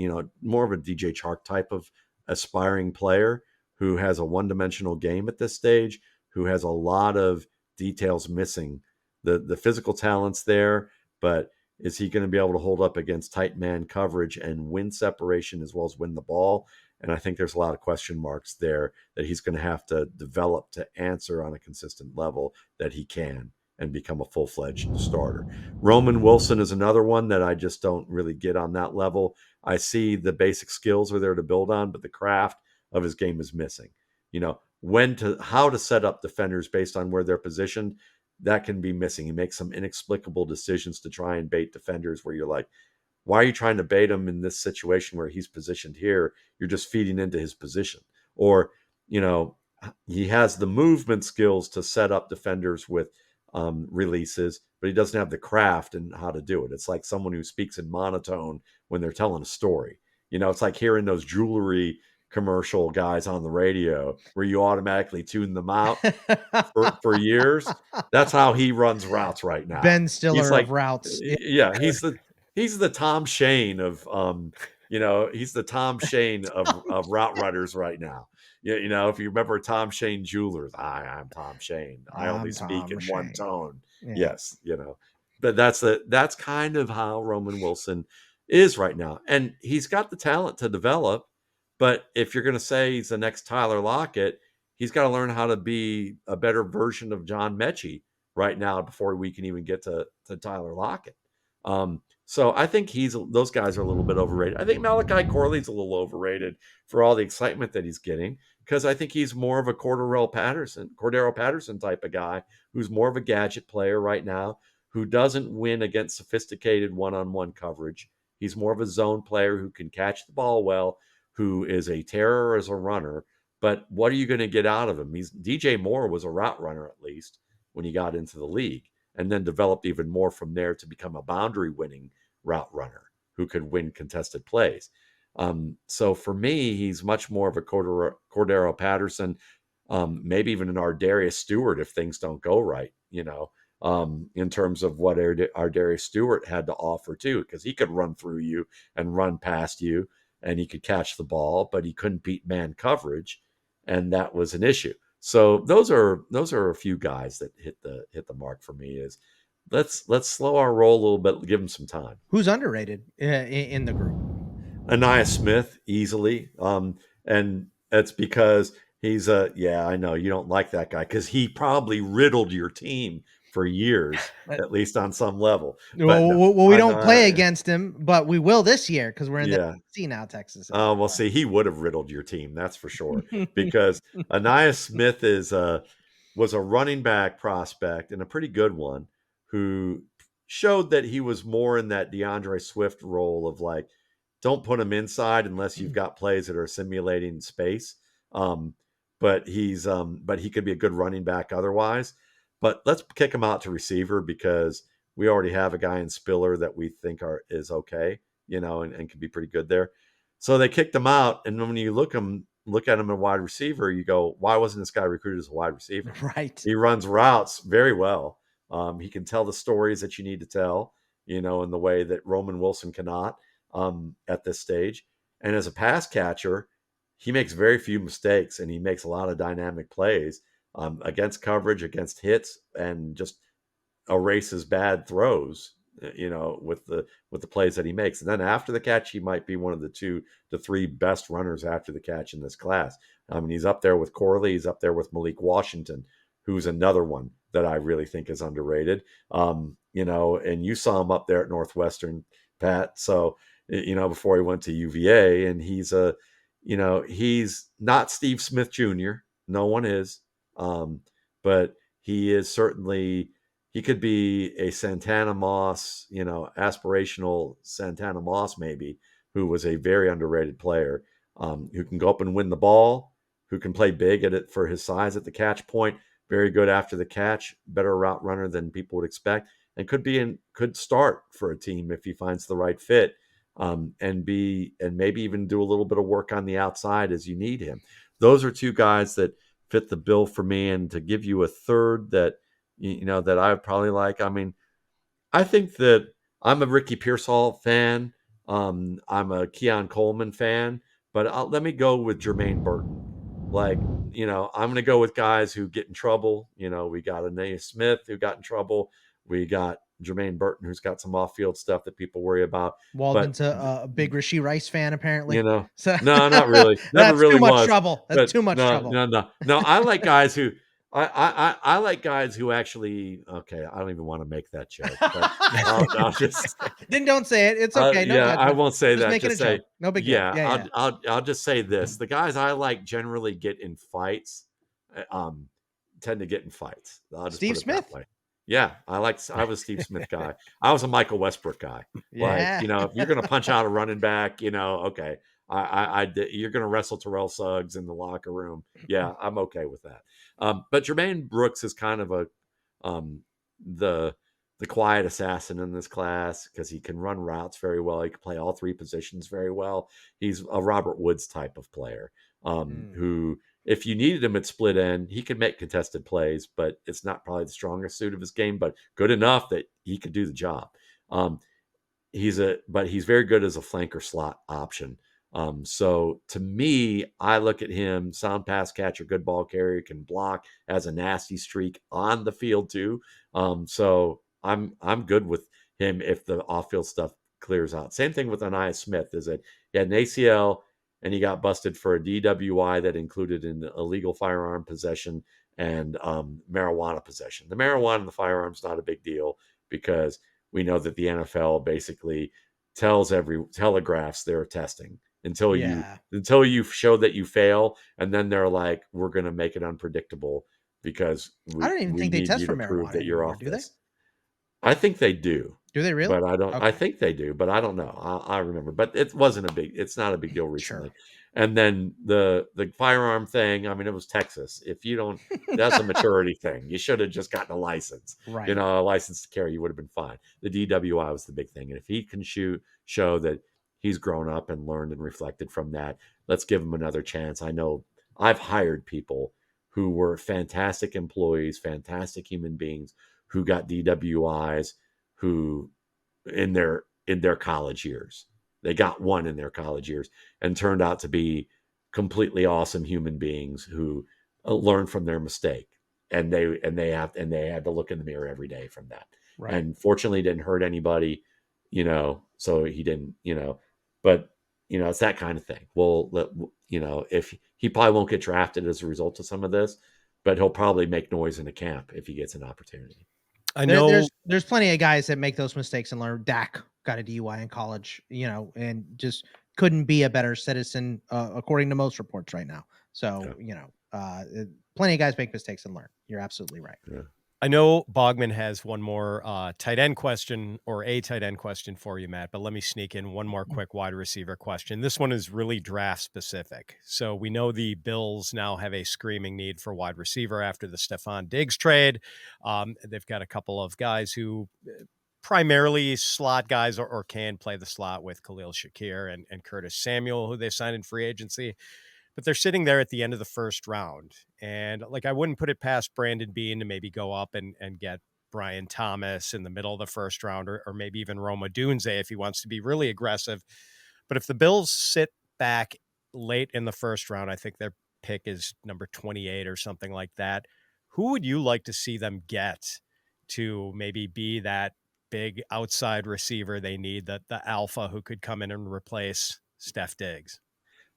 more of a DJ Chark type of aspiring player who has a one-dimensional game at this stage, who has a lot of details missing. The physical talent's there, but is he going to be able to hold up against tight man coverage and win separation as well as win the ball? And I think there's a lot of question marks there that he's going to have to develop to answer on a consistent level that he can and become a full-fledged starter. Roman Wilson is another one that I just don't really get on that level. I see the basic skills are there to build on, but the craft of his game is missing. How to set up defenders based on where they're positioned, that can be missing. He makes some inexplicable decisions to try and bait defenders where you're like, why are you trying to bait him in this situation where he's positioned here? You're just feeding into his position. Or, he has the movement skills to set up defenders with releases, but he doesn't have the craft and how to do it. It's like someone who speaks in monotone when they're telling a story. It's like hearing those jewelry commercial guys on the radio where you automatically tune them out for years. That's how he runs routes right now. Ben Stiller of routes. Yeah, he's the Tom Shane of he's the Tom Shane of route runners right now. If you remember Tom Shane Jewelers, I'm Tom Shane. I only speak in one tone. Yeah. Yes, but that's kind of how Roman Wilson is right now. And he's got the talent to develop, but if you're going to say he's the next Tyler Lockett, he's got to learn how to be a better version of John Mechie right now before we can even get to Tyler Lockett. So I think those guys are a little bit overrated. I think Malachi Corley's a little overrated for all the excitement that he's getting, because I think he's more of a Cordero Patterson type of guy who's more of a gadget player right now, who doesn't win against sophisticated one-on-one coverage. He's more of a zone player who can catch the ball well, who is a terror as a runner. But what are you going to get out of him? DJ Moore was a route runner, at least, when he got into the league, and then developed even more from there to become a boundary winning route runner who could win contested plays. So for me, he's much more of a Cordero Patterson, maybe even an Ardarius Stewart if things don't go right, in terms of what Ardarius Stewart had to offer too, because he could run through you and run past you, and he could catch the ball, but he couldn't beat man coverage, and that was an issue. So those are a few guys that hit the mark for me. Is let's slow our roll a little bit, give him some time. Who's underrated in the group? Ainas Smith, easily, and that's because he's I know you don't like that guy because he probably riddled your team for years, at least on some level. Well, we don't play against him, but we will this year because we're in the SEC now, Texas. Oh, well, see, he would have riddled your team, that's for sure, because Ainas Smith was a running back prospect, and a pretty good one, who showed that he was more in that DeAndre Swift role of like, don't put him inside unless you've got plays that are simulating space. But he could be a good running back otherwise. But let's kick him out to receiver, because we already have a guy in Spiller that we think is okay, and can be pretty good there. So they kicked him out, and when you look at him a wide receiver, you go, why wasn't this guy recruited as a wide receiver? Right. He runs routes very well. He can tell the stories that you need to tell, in the way that Roman Wilson cannot at this stage. And as a pass catcher, he makes very few mistakes, and he makes a lot of dynamic plays against coverage, against hits, and just erases bad throws, with the plays that he makes. And then after the catch, he might be one of the 2 to 3 best runners after the catch in this class. I mean, he's up there with Corley. He's up there with Malik Washington, who's another one that I really think is underrated. And you saw him up there at Northwestern, Pat. So, before he went to UVA, and he's not Steve Smith Jr. No one is. But he is certainly, he could be a Santana Moss, aspirational Santana Moss, maybe, who was a very underrated player, who can go up and win the ball, who can play big at it for his size at the catch point, very good after the catch, better route runner than people would expect, and could start for a team if he finds the right fit, and maybe even do a little bit of work on the outside as you need him. Those are 2 guys that fit the bill for me. And to give you a third that, that I would probably like, I mean, I think that I'm a Ricky Pearsall fan. I'm a Keon Coleman fan, but let me go with Jermain Burton. Like, I'm going to go with guys who get in trouble. We got Ainas Smith who got in trouble. We got Jermain Burton, who's got some off-field stuff that people worry about. Waldman's a big Rashee Rice fan, apparently. So, no, not really. Never really too much was. trouble. That's too much trouble. No. I like guys who I like guys who actually. Okay, I don't even want to make that joke. But I'll just then don't say it. It's okay. No, I won't say just that. Just say joke. No big deal. Yeah. I'll just say this: the guys I like generally get in fights. Tend to get in fights. I'll just Steve put it Smith. That way. Yeah, I was a Steve Smith guy. I was a Michael Westbrook guy. Yeah. Like, if you're going to punch out a running back, okay, you're going to wrestle Terrell Suggs in the locker room. Yeah, I'm okay with that. But Jermaine Brooks is kind of the quiet assassin in this class, because he can run routes very well. He can play all 3 positions very well. He's a Robert Woods type of player, who, if you needed him at split end, he could make contested plays, but it's not probably the strongest suit of his game, but good enough that he could do the job. But he's very good as a flanker slot option. So to me, I look at him, sound pass catcher, good ball carrier, can block, has a nasty streak on the field too. So I'm good with him if the off-field stuff clears out. Same thing with Ainas Smith, is that he had an ACL. and he got busted for a DWI that included an illegal firearm possession and marijuana possession. The marijuana and the firearm's not a big deal because we know that the NFL basically telegraphs their testing until you show that you fail, and then they're like, we're going to make it unpredictable because I don't even think they test for marijuana that you're anymore, off do this. I think they do. Do they really? But I don't. Okay. I think they do, but I don't know. I remember, but it wasn't a big. It's not a big deal recently. Sure. And then the firearm thing. I mean, it was Texas. If you don't, that's a maturity thing. You should have just gotten a license. Right. You know, a license to carry. You would have been fine. The DWI was the big thing, and if he can show that he's grown up and learned and reflected from that, let's give him another chance. I know I've hired people who were fantastic employees, fantastic human beings who got DWIs. Who in their college years, they got one in their college years and turned out to be completely awesome human beings who learned from their mistake, and they had to look in the mirror every day from that. Right. And fortunately didn't hurt anybody, you know, so he didn't, you know, but you know, it's that kind of thing. Well, you know, if he probably won't get drafted as a result of some of this, but he'll probably make noise in the camp if he gets an opportunity. I know there's plenty of guys that make those mistakes and learn. Dak got a DUI in college, you know, and just couldn't be a better citizen, according to most reports right now. So, you know, plenty of guys make mistakes and learn. You're absolutely right. Yeah. I know Bogman has one more tight end question or a tight end question for you, Matt, but let me sneak in one more quick wide receiver question. This one is really draft specific. So we know the Bills now have a screaming need for wide receiver after the Stephon Diggs trade. They've got a couple of guys who primarily slot guys or can play the slot with Khalil Shakir and Curtis Samuel, who they signed in free agency. But they're sitting there at the end of the first round. And like, I wouldn't put it past Brandon Beane to maybe go up and get Brian Thomas in the middle of the first round, or maybe even Rome Odunze if he wants to be really aggressive. But if the Bills sit back late in the first round, I think their pick is number 28 or something like that. Who would you like to see them get to maybe be that big outside receiver they need, the alpha who could come in and replace Steph Diggs?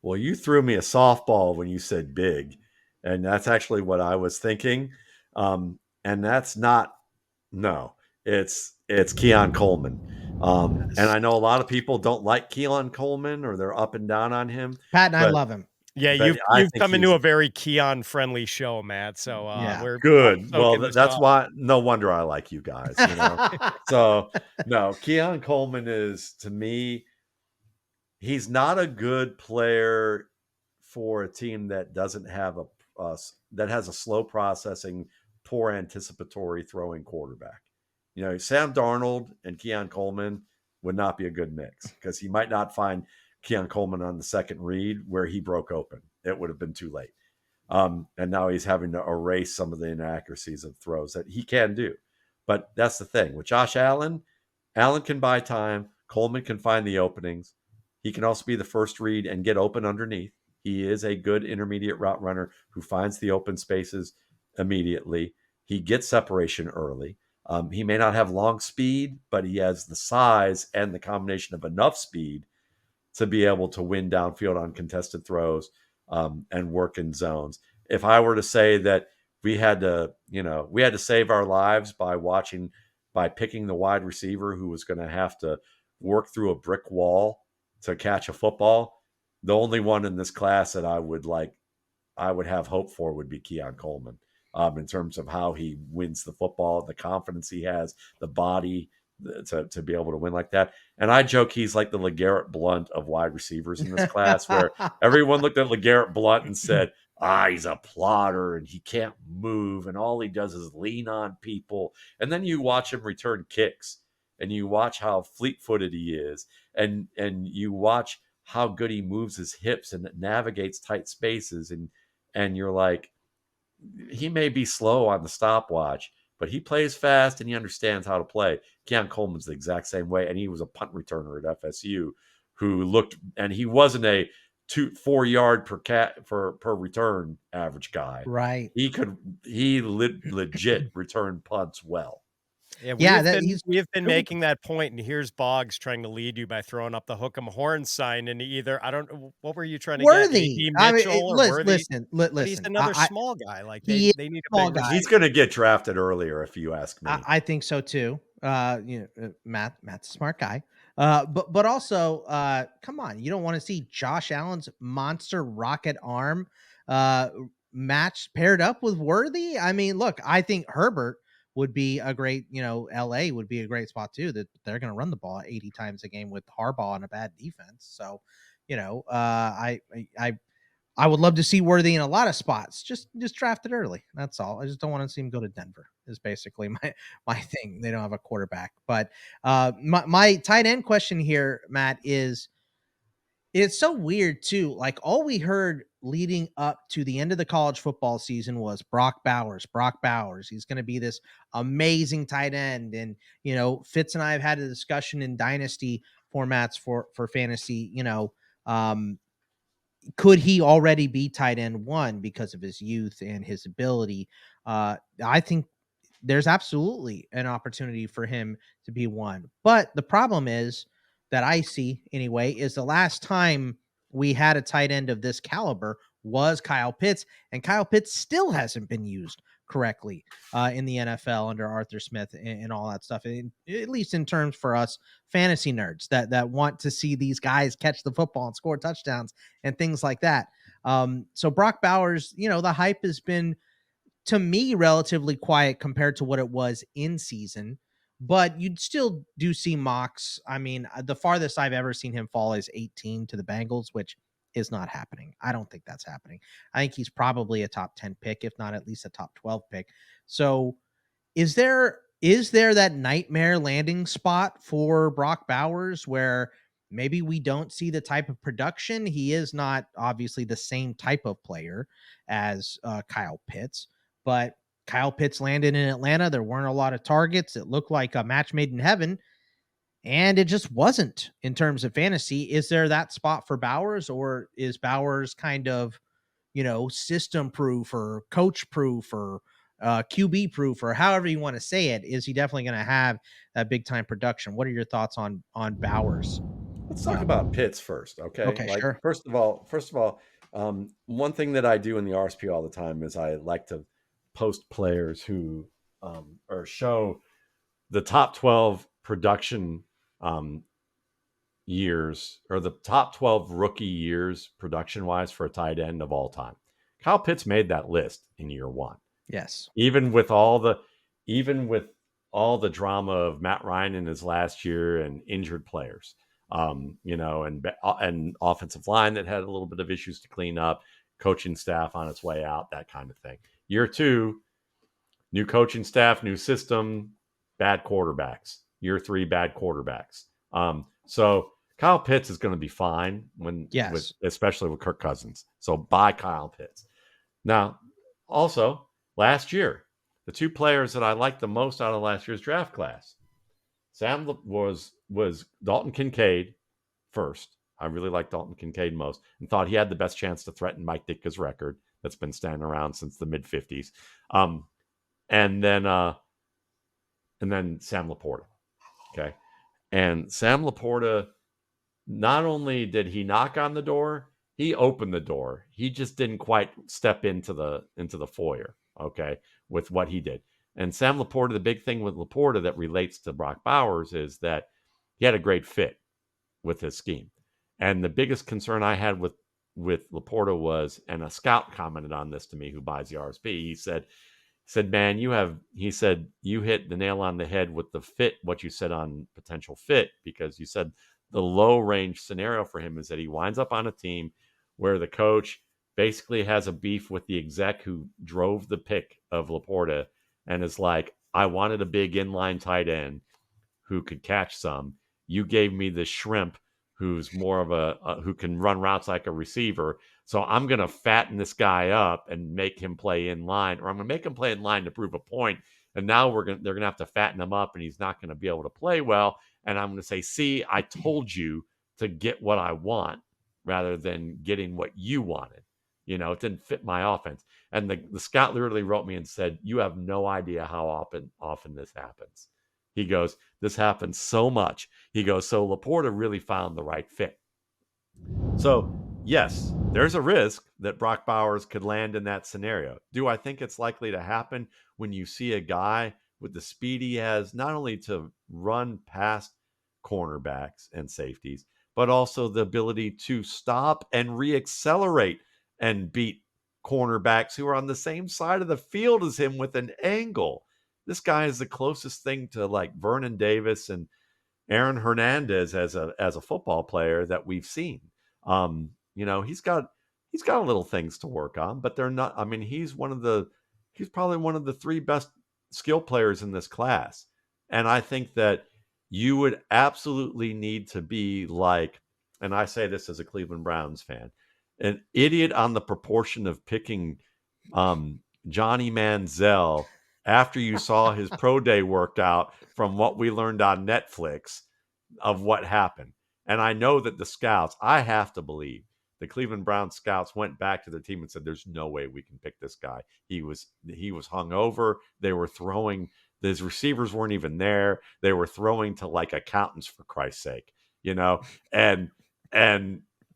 Well, you threw me a softball when you said big, and that's actually what I was thinking. And that's not, no, it's Keon Coleman. And I know a lot of people don't like Keon Coleman or they're up and down on him. Pat and I love him. Yeah, you've come into a very Keon friendly show, Matt. So we're good. Well, that's why. No wonder I like you guys. You know, so no, Keon Coleman is, to me, he's not a good player for a team that doesn't have that has a slow processing, poor anticipatory throwing quarterback. You know, Sam Darnold and Keon Coleman would not be a good mix because he might not find Keon Coleman on the second read where he broke open. It would have been too late. And now he's having to erase some of the inaccuracies of throws that he can do. But that's the thing. With Josh Allen can buy time. Coleman can find the openings. He can also be the first read and get open underneath. He is a good intermediate route runner who finds the open spaces immediately. He gets separation early. He may not have long speed, but he has the size and the combination of enough speed to be able to win downfield on contested throws and work in zones. If I were to say that we had to save our lives by picking the wide receiver who was going to have to work through a brick wall to catch a football, the only one in this class that I would have hope for would be Keon Coleman, in terms of how he wins the football, the confidence he has, the body to be able to win like that. And I joke he's like the LeGarrette Blount of wide receivers in this class, where everyone looked at LeGarrette Blount and said, he's a plotter and he can't move and all he does is lean on people. And then you watch him return kicks and you watch how fleet-footed he is and you watch how good he moves his hips and navigates tight spaces. And you're like, he may be slow on the stopwatch, but he plays fast and he understands how to play. Keon Coleman's the exact same way. And he was a punt returner at FSU who looked, and he wasn't a 4 yard per return average guy. Right. He legit return punts well. Yeah, Yeah, that he's we have been really making that point, and here's Boggs trying to lead you by throwing up the hook 'em horn sign, and either I don't what were you trying to get? worthy. A.D. I mean, Mitchell or listen, Worthy? listen, But he's listen. another small guy, like, He is they need a a small big guy. He's receiver. going to get drafted earlier, if you ask me. I think so too. Matt's a smart guy. But also, come on, you don't want to see Josh Allen's monster rocket arm uh match paired up with Worthy. I mean, look, I think Herbert would be a great, LA would be a great spot too. That they're going to run the ball 80 times a game with Harbaugh and a bad defense. So, I would love to see Worthy in a lot of spots. Just draft it early. That's all. I just don't want to see him go to Denver. Is basically my thing. They don't have a quarterback. But my tight end question here, Matt, is it's so weird too. Like all we heard leading up to the end of the college football season was Brock Bowers. Brock Bowers. He's going to be this amazing tight end. And Fitz and I have had a discussion in Dynasty formats for fantasy. Could he already be tight end one because of his youth and his ability? I think there's absolutely an opportunity for him to be one. But the problem is that I see anyway is the last time we had a tight end of this caliber was Kyle Pitts, and Kyle Pitts still hasn't been used correctly in the NFL under Arthur Smith and all that stuff. And at least in terms for us fantasy nerds that want to see these guys catch the football and score touchdowns and things like that. So Brock Bowers, the hype has been to me relatively quiet compared to what it was in season, but you'd still do see mocks. I mean, the farthest I've ever seen him fall is 18 to the Bengals, which is not happening. I don't think that's happening. I think he's probably a top 10 pick, if not at least a top 12 pick. So is there that nightmare landing spot for Brock Bowers where maybe we don't see the type of production? He is not obviously the same type of player as Kyle Pitts, but Kyle Pitts landed in Atlanta. There weren't a lot of targets. It looked like a match made in heaven, and it just wasn't in terms of fantasy. Is there that spot for Bowers, or is Bowers kind of, system proof or coach proof or QB proof or however you want to say it? Is he definitely going to have that big time production? What are your thoughts on Bowers? Let's talk about Pitts first, okay? Okay, Like sure. first of all, one thing that I do in the RSP all the time is I like to post players who or show the top 12 production years or the top 12 rookie years production wise for a tight end of all time. Kyle Pitts made that list in year one. Yes. Even with all the drama of Matt Ryan in his last year and injured players, and offensive line that had a little bit of issues to clean up, coaching staff on its way out, that kind of thing. Year two, new coaching staff, new system, bad quarterbacks. Year three, bad quarterbacks. So Kyle Pitts is going to be fine especially with Kirk Cousins. So buy Kyle Pitts. Now, also last year, the two players that I liked the most out of last year's draft class, was Dalton Kincaid first. I really liked Dalton Kincaid most and thought he had the best chance to threaten Mike Ditka's record that's been standing around since the mid 50s. And then Sam Laporta. Okay. And Sam Laporta, not only did he knock on the door, he opened the door. He just didn't quite step into the foyer, okay, with what he did. And Sam Laporta, the big thing with Laporta that relates to Brock Bowers is that he had a great fit with his scheme. And the biggest concern I had with Laporta was, and a scout commented on this to me who buys the RSP, he said, man, you hit the nail on the head with the fit, what you said on potential fit, because you said the low range scenario for him is that he winds up on a team where the coach basically has a beef with the exec who drove the pick of Laporta and is like, I wanted a big inline tight end who could catch some. You gave me the shrimp who's more of who can run routes like a receiver. So I'm going to fatten this guy up and make him play in line, or I'm going to make him play in line to prove a point. And now they're going to have to fatten him up and he's not going to be able to play well. And I'm going to say, see, I told you to get what I want rather than getting what you wanted. It didn't fit my offense. And the scout literally wrote me and said, you have no idea how often this happens. He goes, this happens so much. He goes, so Laporta really found the right fit. So, yes, there's a risk that Brock Bowers could land in that scenario. Do I think it's likely to happen when you see a guy with the speed he has, not only to run past cornerbacks and safeties, but also the ability to stop and reaccelerate and beat cornerbacks who are on the same side of the field as him with an angle? This guy is the closest thing to like Vernon Davis and Aaron Hernandez as a football player that we've seen. He's got little things to work on, but they're not. I mean, he's probably one of the three best skill players in this class, and I think that you would absolutely need to be like, and I say this as a Cleveland Browns fan, an idiot on the proportion of picking Johnny Manziel after you saw his pro day worked out from what we learned on Netflix of what happened. And I know that the scouts, I have to believe, the Cleveland Browns scouts went back to their team and said, there's no way we can pick this guy. He was hungover. They were throwing, his receivers weren't even there. They were throwing to like accountants, for Christ's sake, and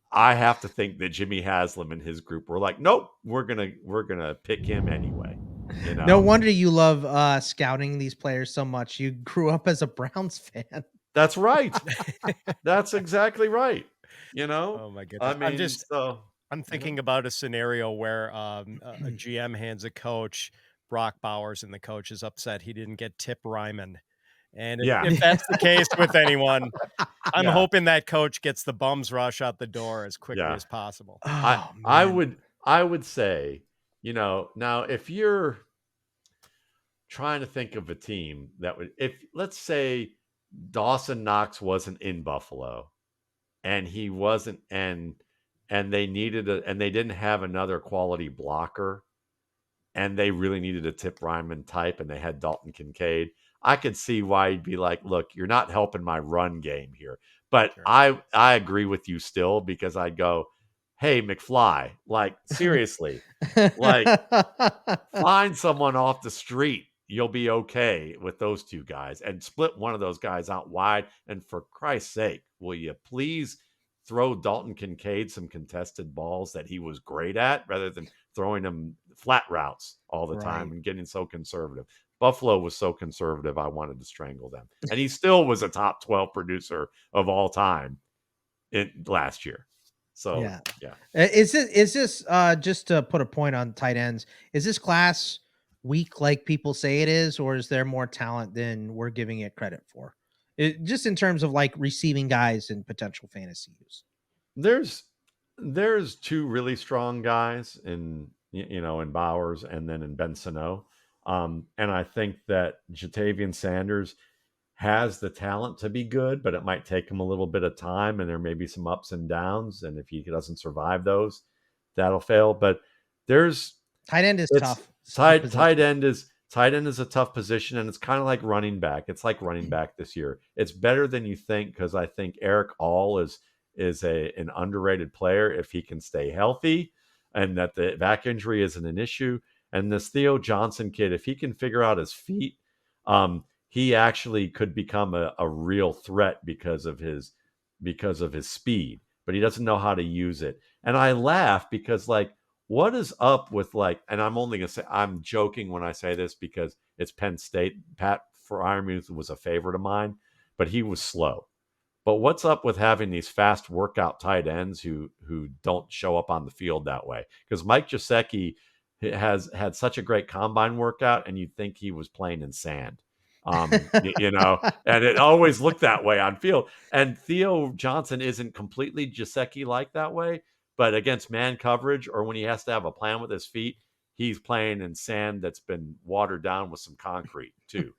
I have to think that Jimmy Haslam and his group were like, nope, we're gonna pick him anyway. No wonder you love scouting these players so much. You grew up as a Browns fan. That's right. That's exactly right. Oh my goodness. I'm thinking about a scenario where a GM hands a coach Brock Bowers and the coach is upset he didn't get Tip Ryman. And if that's the case with anyone, I'm hoping that coach gets the bums rush out the door as quickly as possible. I would say, now if you're trying to think of a team that would, if let's say Dawson Knox wasn't in Buffalo and he wasn't, and they needed and they didn't have another quality blocker and they really needed a Tip Ryman type and they had Dalton Kincaid, I could see why he'd be like, look, you're not helping my run game here. But sure. I agree with you still, because I'd go, hey, McFly, like seriously, like find someone off the street. You'll be okay with those two guys and split one of those guys out wide. And for Christ's sake, will you please throw Dalton Kincaid some contested balls that he was great at rather than throwing him flat routes all the time and getting so conservative. Buffalo was so conservative, I wanted to strangle them. And he still was a top 12 producer of all time last year. So, yeah. Is this just to put a point on tight ends, is this class weak like people say it is, or is there more talent than we're giving it credit for? Just in terms of like receiving guys and potential fantasy use. There's two really strong guys in Bowers and then in Ben Sano. And I think that Jatavian Sanders has the talent to be good, but it might take him a little bit of time, and there may be some ups and downs. And if he doesn't survive those, that'll fail. But tight end is tough. Tight end is a tough position, and it's kind of like running back. It's like running back this year. It's better than you think, because I think Eric All is an underrated player if he can stay healthy, and that the back injury isn't an issue. And this Theo Johnson kid, if he can figure out his feet, he actually could become a real threat because of his speed, but he doesn't know how to use it. And I laugh because, like, what is up with, like, and I'm only going to say, I'm joking when I say this because it's Penn State. Pat Freiermuth was a favorite of mine, but he was slow. But what's up with having these fast workout tight ends who don't show up on the field that way? Because Mike Gesicki has had such a great combine workout, and you'd think he was playing in sand. And it always looked that way on field. And Theo Johnson isn't completely Gesicki like that way, but against man coverage or when he has to have a plan with his feet, he's playing in sand that's been watered down with some concrete too,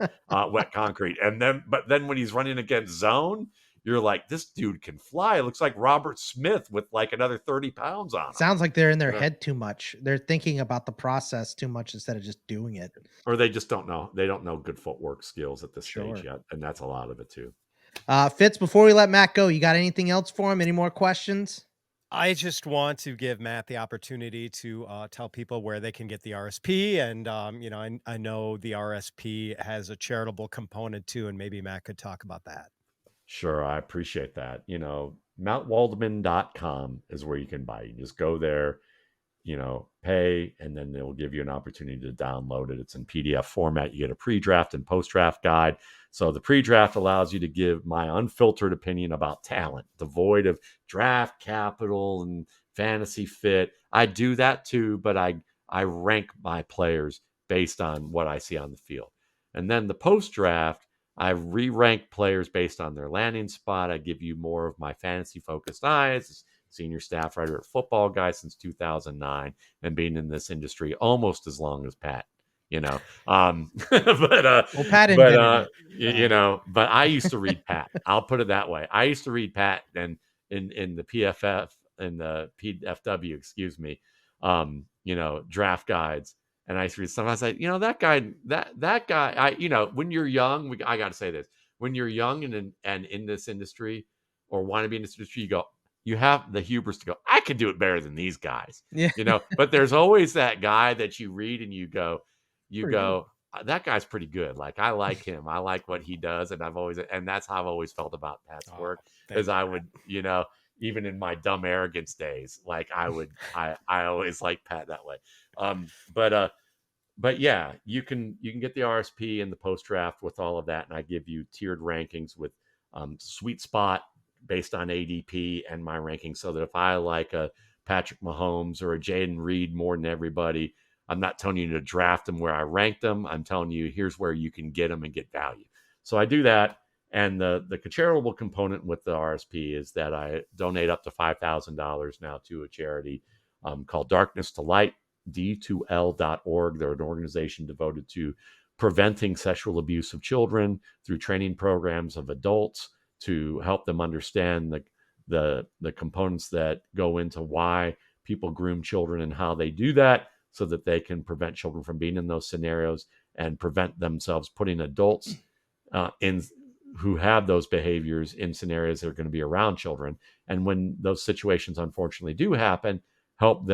wet concrete. But then when he's running against zone, you're like, this dude can fly. It looks like Robert Smith with like another 30 pounds on him. Sounds like they're in their head too much. They're thinking about the process too much instead of just doing it. Or they just don't know. They don't know good footwork skills at this stage yet. And that's a lot of it too. Fitz, before we let Matt go, you got anything else for him? Any more questions? I just want to give Matt the opportunity to tell people where they can get the RSP. And, I know the RSP has a charitable component too, and maybe Matt could talk about that. Sure, I appreciate that. MattWaldman.com is where you can buy. You just go there, pay, and then they'll give you an opportunity to download it. It's in PDF format. You get a pre-draft and post-draft guide. So the pre-draft allows you to give my unfiltered opinion about talent, devoid of draft capital and fantasy fit. I do that too, but I rank my players based on what I see on the field. And then the post-draft, I re-rank players based on their landing spot. I give you more of my fantasy-focused eyes, senior staff writer at Football Guy since 2009, and being in this industry almost as long as Pat. But Pat invented it. but I used to read Pat. I'll put it that way. I used to read Pat, and in the PFF and the PFW, excuse me, draft guides. And I used to read some. I said, that guy, that guy. When you're young, I got to say this: when you're young and in this industry, or want to be in this industry, you have the hubris to go, I can do it better than these guys. Yeah. But there's always that guy that you read and you go, Pretty that guy's pretty good. Like, I like him. I like what he does. And that's how I've always felt about Pat's work, is I would, even in my dumb arrogance days, like I always like Pat that way. But yeah, you can get the RSP and the post draft with all of that. And I give you tiered rankings with sweet spot based on ADP and my rankings, so that if I like a Patrick Mahomes or a Jayden Reed more than everybody, I'm not telling you to draft them where I ranked them. I'm telling you, here's where you can get them and get value. So I do that. And the charitable component with the RSP is that I donate up to $5,000 now to a charity called Darkness to Light, D2L.org. They're an organization devoted to preventing sexual abuse of children through training programs of adults, to help them understand the components that go into why people groom children and how they do that, so that they can prevent children from being in those scenarios and prevent themselves putting adults in who have those behaviors in scenarios that are going to be around children. And when those situations unfortunately do happen, help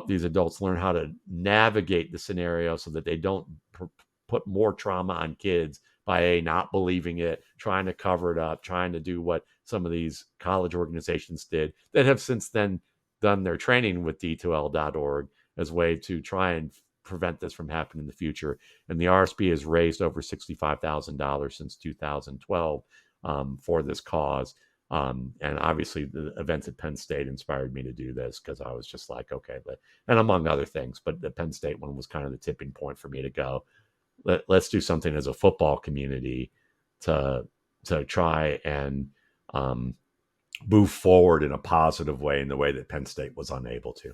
these adults learn how to navigate the scenario so that they don't put more trauma on kids by not believing it, trying to cover it up, trying to do what some of these college organizations did that have since then done their training with D2L.org as a way to try and prevent this from happening in the future. And the RSP has raised over $65,000 since 2012 for this cause. And obviously the events at Penn State inspired me to do this, because I was just like, okay, and among other things, but the Penn State one was kind of the tipping point for me to go, let's do something as a football community to try and move forward in a positive way, in the way that Penn State was unable to.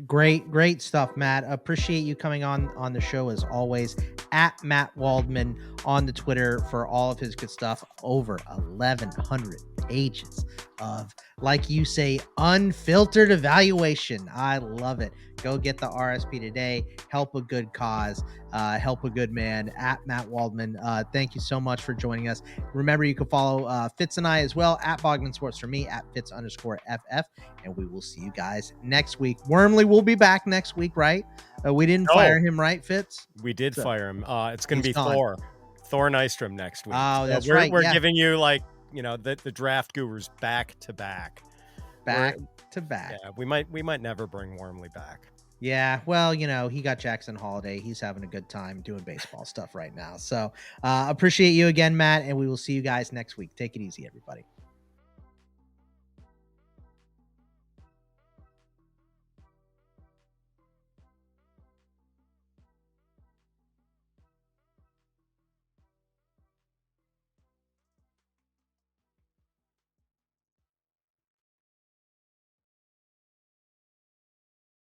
Great stuff, Matt. Appreciate you coming on the show as always. At Matt Waldman on the Twitter for all of his good stuff. Over 1,100 pages of, like you say, unfiltered evaluation. I love it. Go get the RSP today. Help a good cause. Help a good man. At Matt Waldman. Thank you so much for joining us. Remember, you can follow Fitz and I as well, at Bogman Sports for me, at Fitz_FF. And we will see you guys next week. Wormley will be back next week, right? We didn't fire him, right, Fitz? We did fire him. It's going to be Thor Nystrom next week. Oh, that's right. We're giving you, like, the draft gurus back to back. Back to back. Yeah, we might never bring Wormley back. Yeah, well, he got Jackson Holiday. He's having a good time doing baseball stuff right now. So appreciate you again, Matt, and we will see you guys next week. Take it easy, everybody.